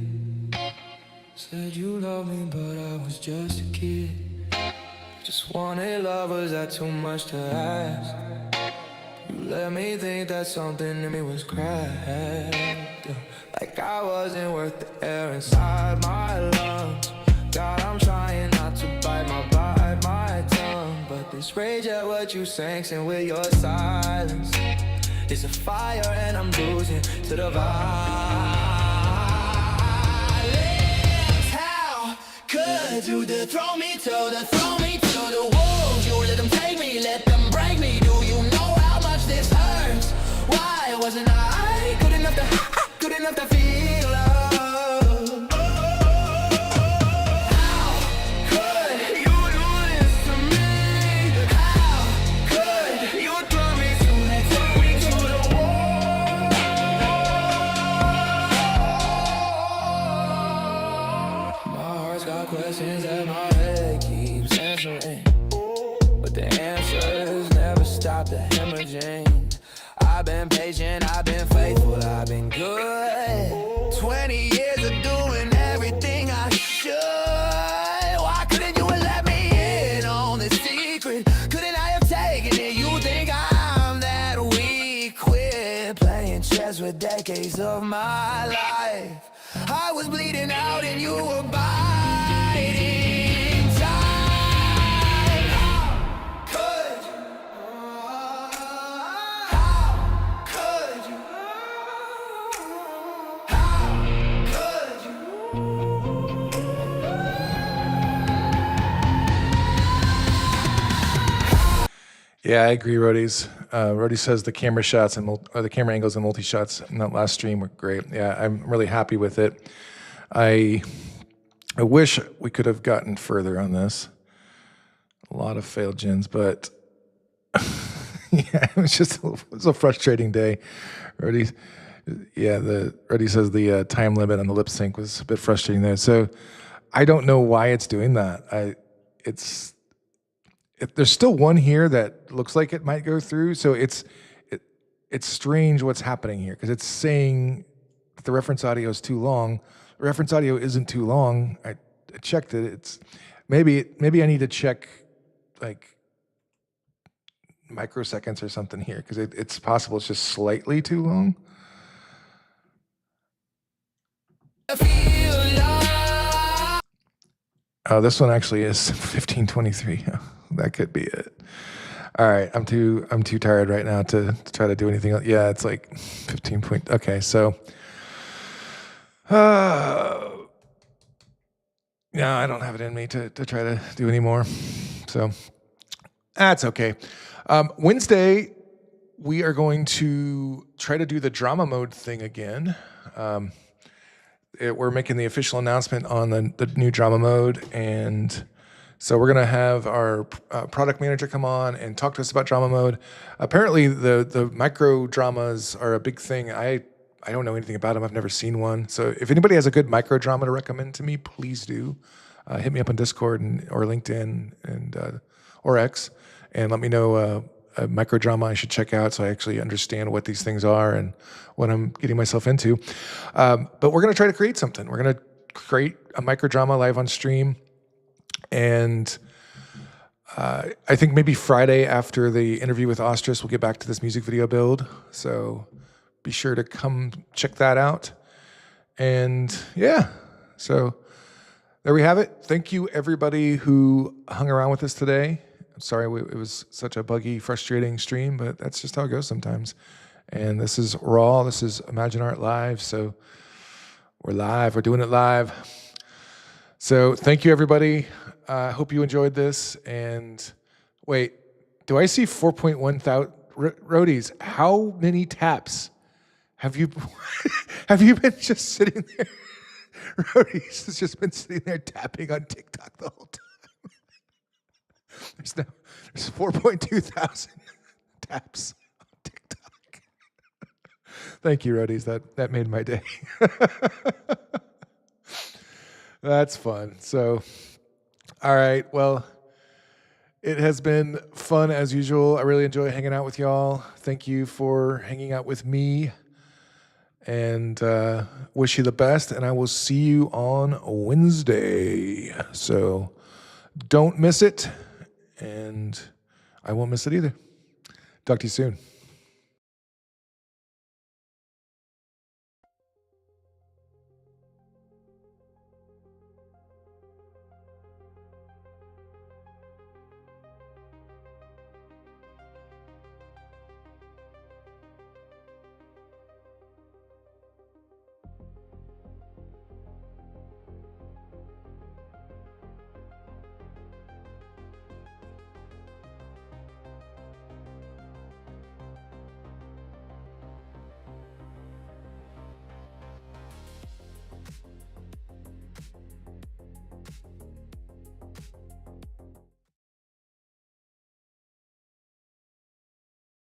Said you loved me, but I was just a kid. Just wanted love, was that too much to ask? You let me think that something in me was cracked. Like I wasn't worth the air inside my lungs. God, I'm trying not to bite my tongue, but this rage at what you sanction with your silence is a fire, and I'm losing to the violence. How could you throw me to the wolves? You let them take me, let them break me. Do you know how much this hurts? Why wasn't I good enough to feel love? How could you do this to me? How could you throw me to the wall? My heart's got questions that my head keeps answering, but the answers never stop the hemorrhaging. I've been patient, I've been faithful, I've been good. 20 years of doing everything I should. Why couldn't you have let me in on this secret? Couldn't I have taken it? You think I'm that weak? Quit playing chess with decades of my life. I was bleeding out and you were biding time. How could you? How could you? How could you? Yeah, I agree, Rhodey's. Rhodey says the camera shots and the camera angles and multi-shots in that last stream were great. Yeah, I'm really happy with it. I wish we could have gotten further on this. A lot of failed gens, but yeah, it was a frustrating day. Rhodey Yeah, Reddy says the time limit on the lip sync was a bit frustrating there. So I don't know why it's doing that. There's still one here that looks like it might go through. So it's strange what's happening here because it's saying the reference audio is too long. The reference audio isn't too long. I checked it. It's maybe I need to check like microseconds or something here because it's possible it's just slightly too long. Oh, this one actually is 1523. That could be it. All right, I'm too tired right now to try to do anything else. Yeah, it's like 15 point. Okay, so yeah, I don't have it in me to try to do any more. So that's okay. Wednesday, we are going to try to do the drama mode thing again. We're making the official announcement on the new drama mode, and so we're going to have our product manager come on and talk to us about drama mode. Apparently, the micro dramas are a big thing. I don't know anything about them. I've never seen one. So if anybody has a good micro drama to recommend to me, please do. Hit me up on Discord or LinkedIn or X, and let me know a micro drama I should check out so I actually understand what these things are and what I'm getting myself into. But we're going to try to create something. We're going to create a micro drama live on stream. And I think maybe Friday after the interview with Ostrus, we'll get back to this music video build. So be sure to come check that out. And yeah, so there we have it. Thank you, everybody who hung around with us today. I'm sorry it was such a buggy, frustrating stream, but that's just how it goes sometimes. And this is raw. This is ImagineArt Live. So we're live. We're doing it live. So thank you, everybody. I hope you enjoyed this. And wait, do I see 4.1 thousand roadies? How many taps have you been just sitting there? Roadies has just been sitting there tapping on TikTok the whole time. There's 4.2 thousand taps on TikTok. Thank you, Roadies. That made my day. That's fun. So, all right. Well, it has been fun as usual. I really enjoy hanging out with y'all. Thank you for hanging out with me. And wish you the best. And I will see you on Wednesday. So don't miss it. And I won't miss it either. Talk to you soon.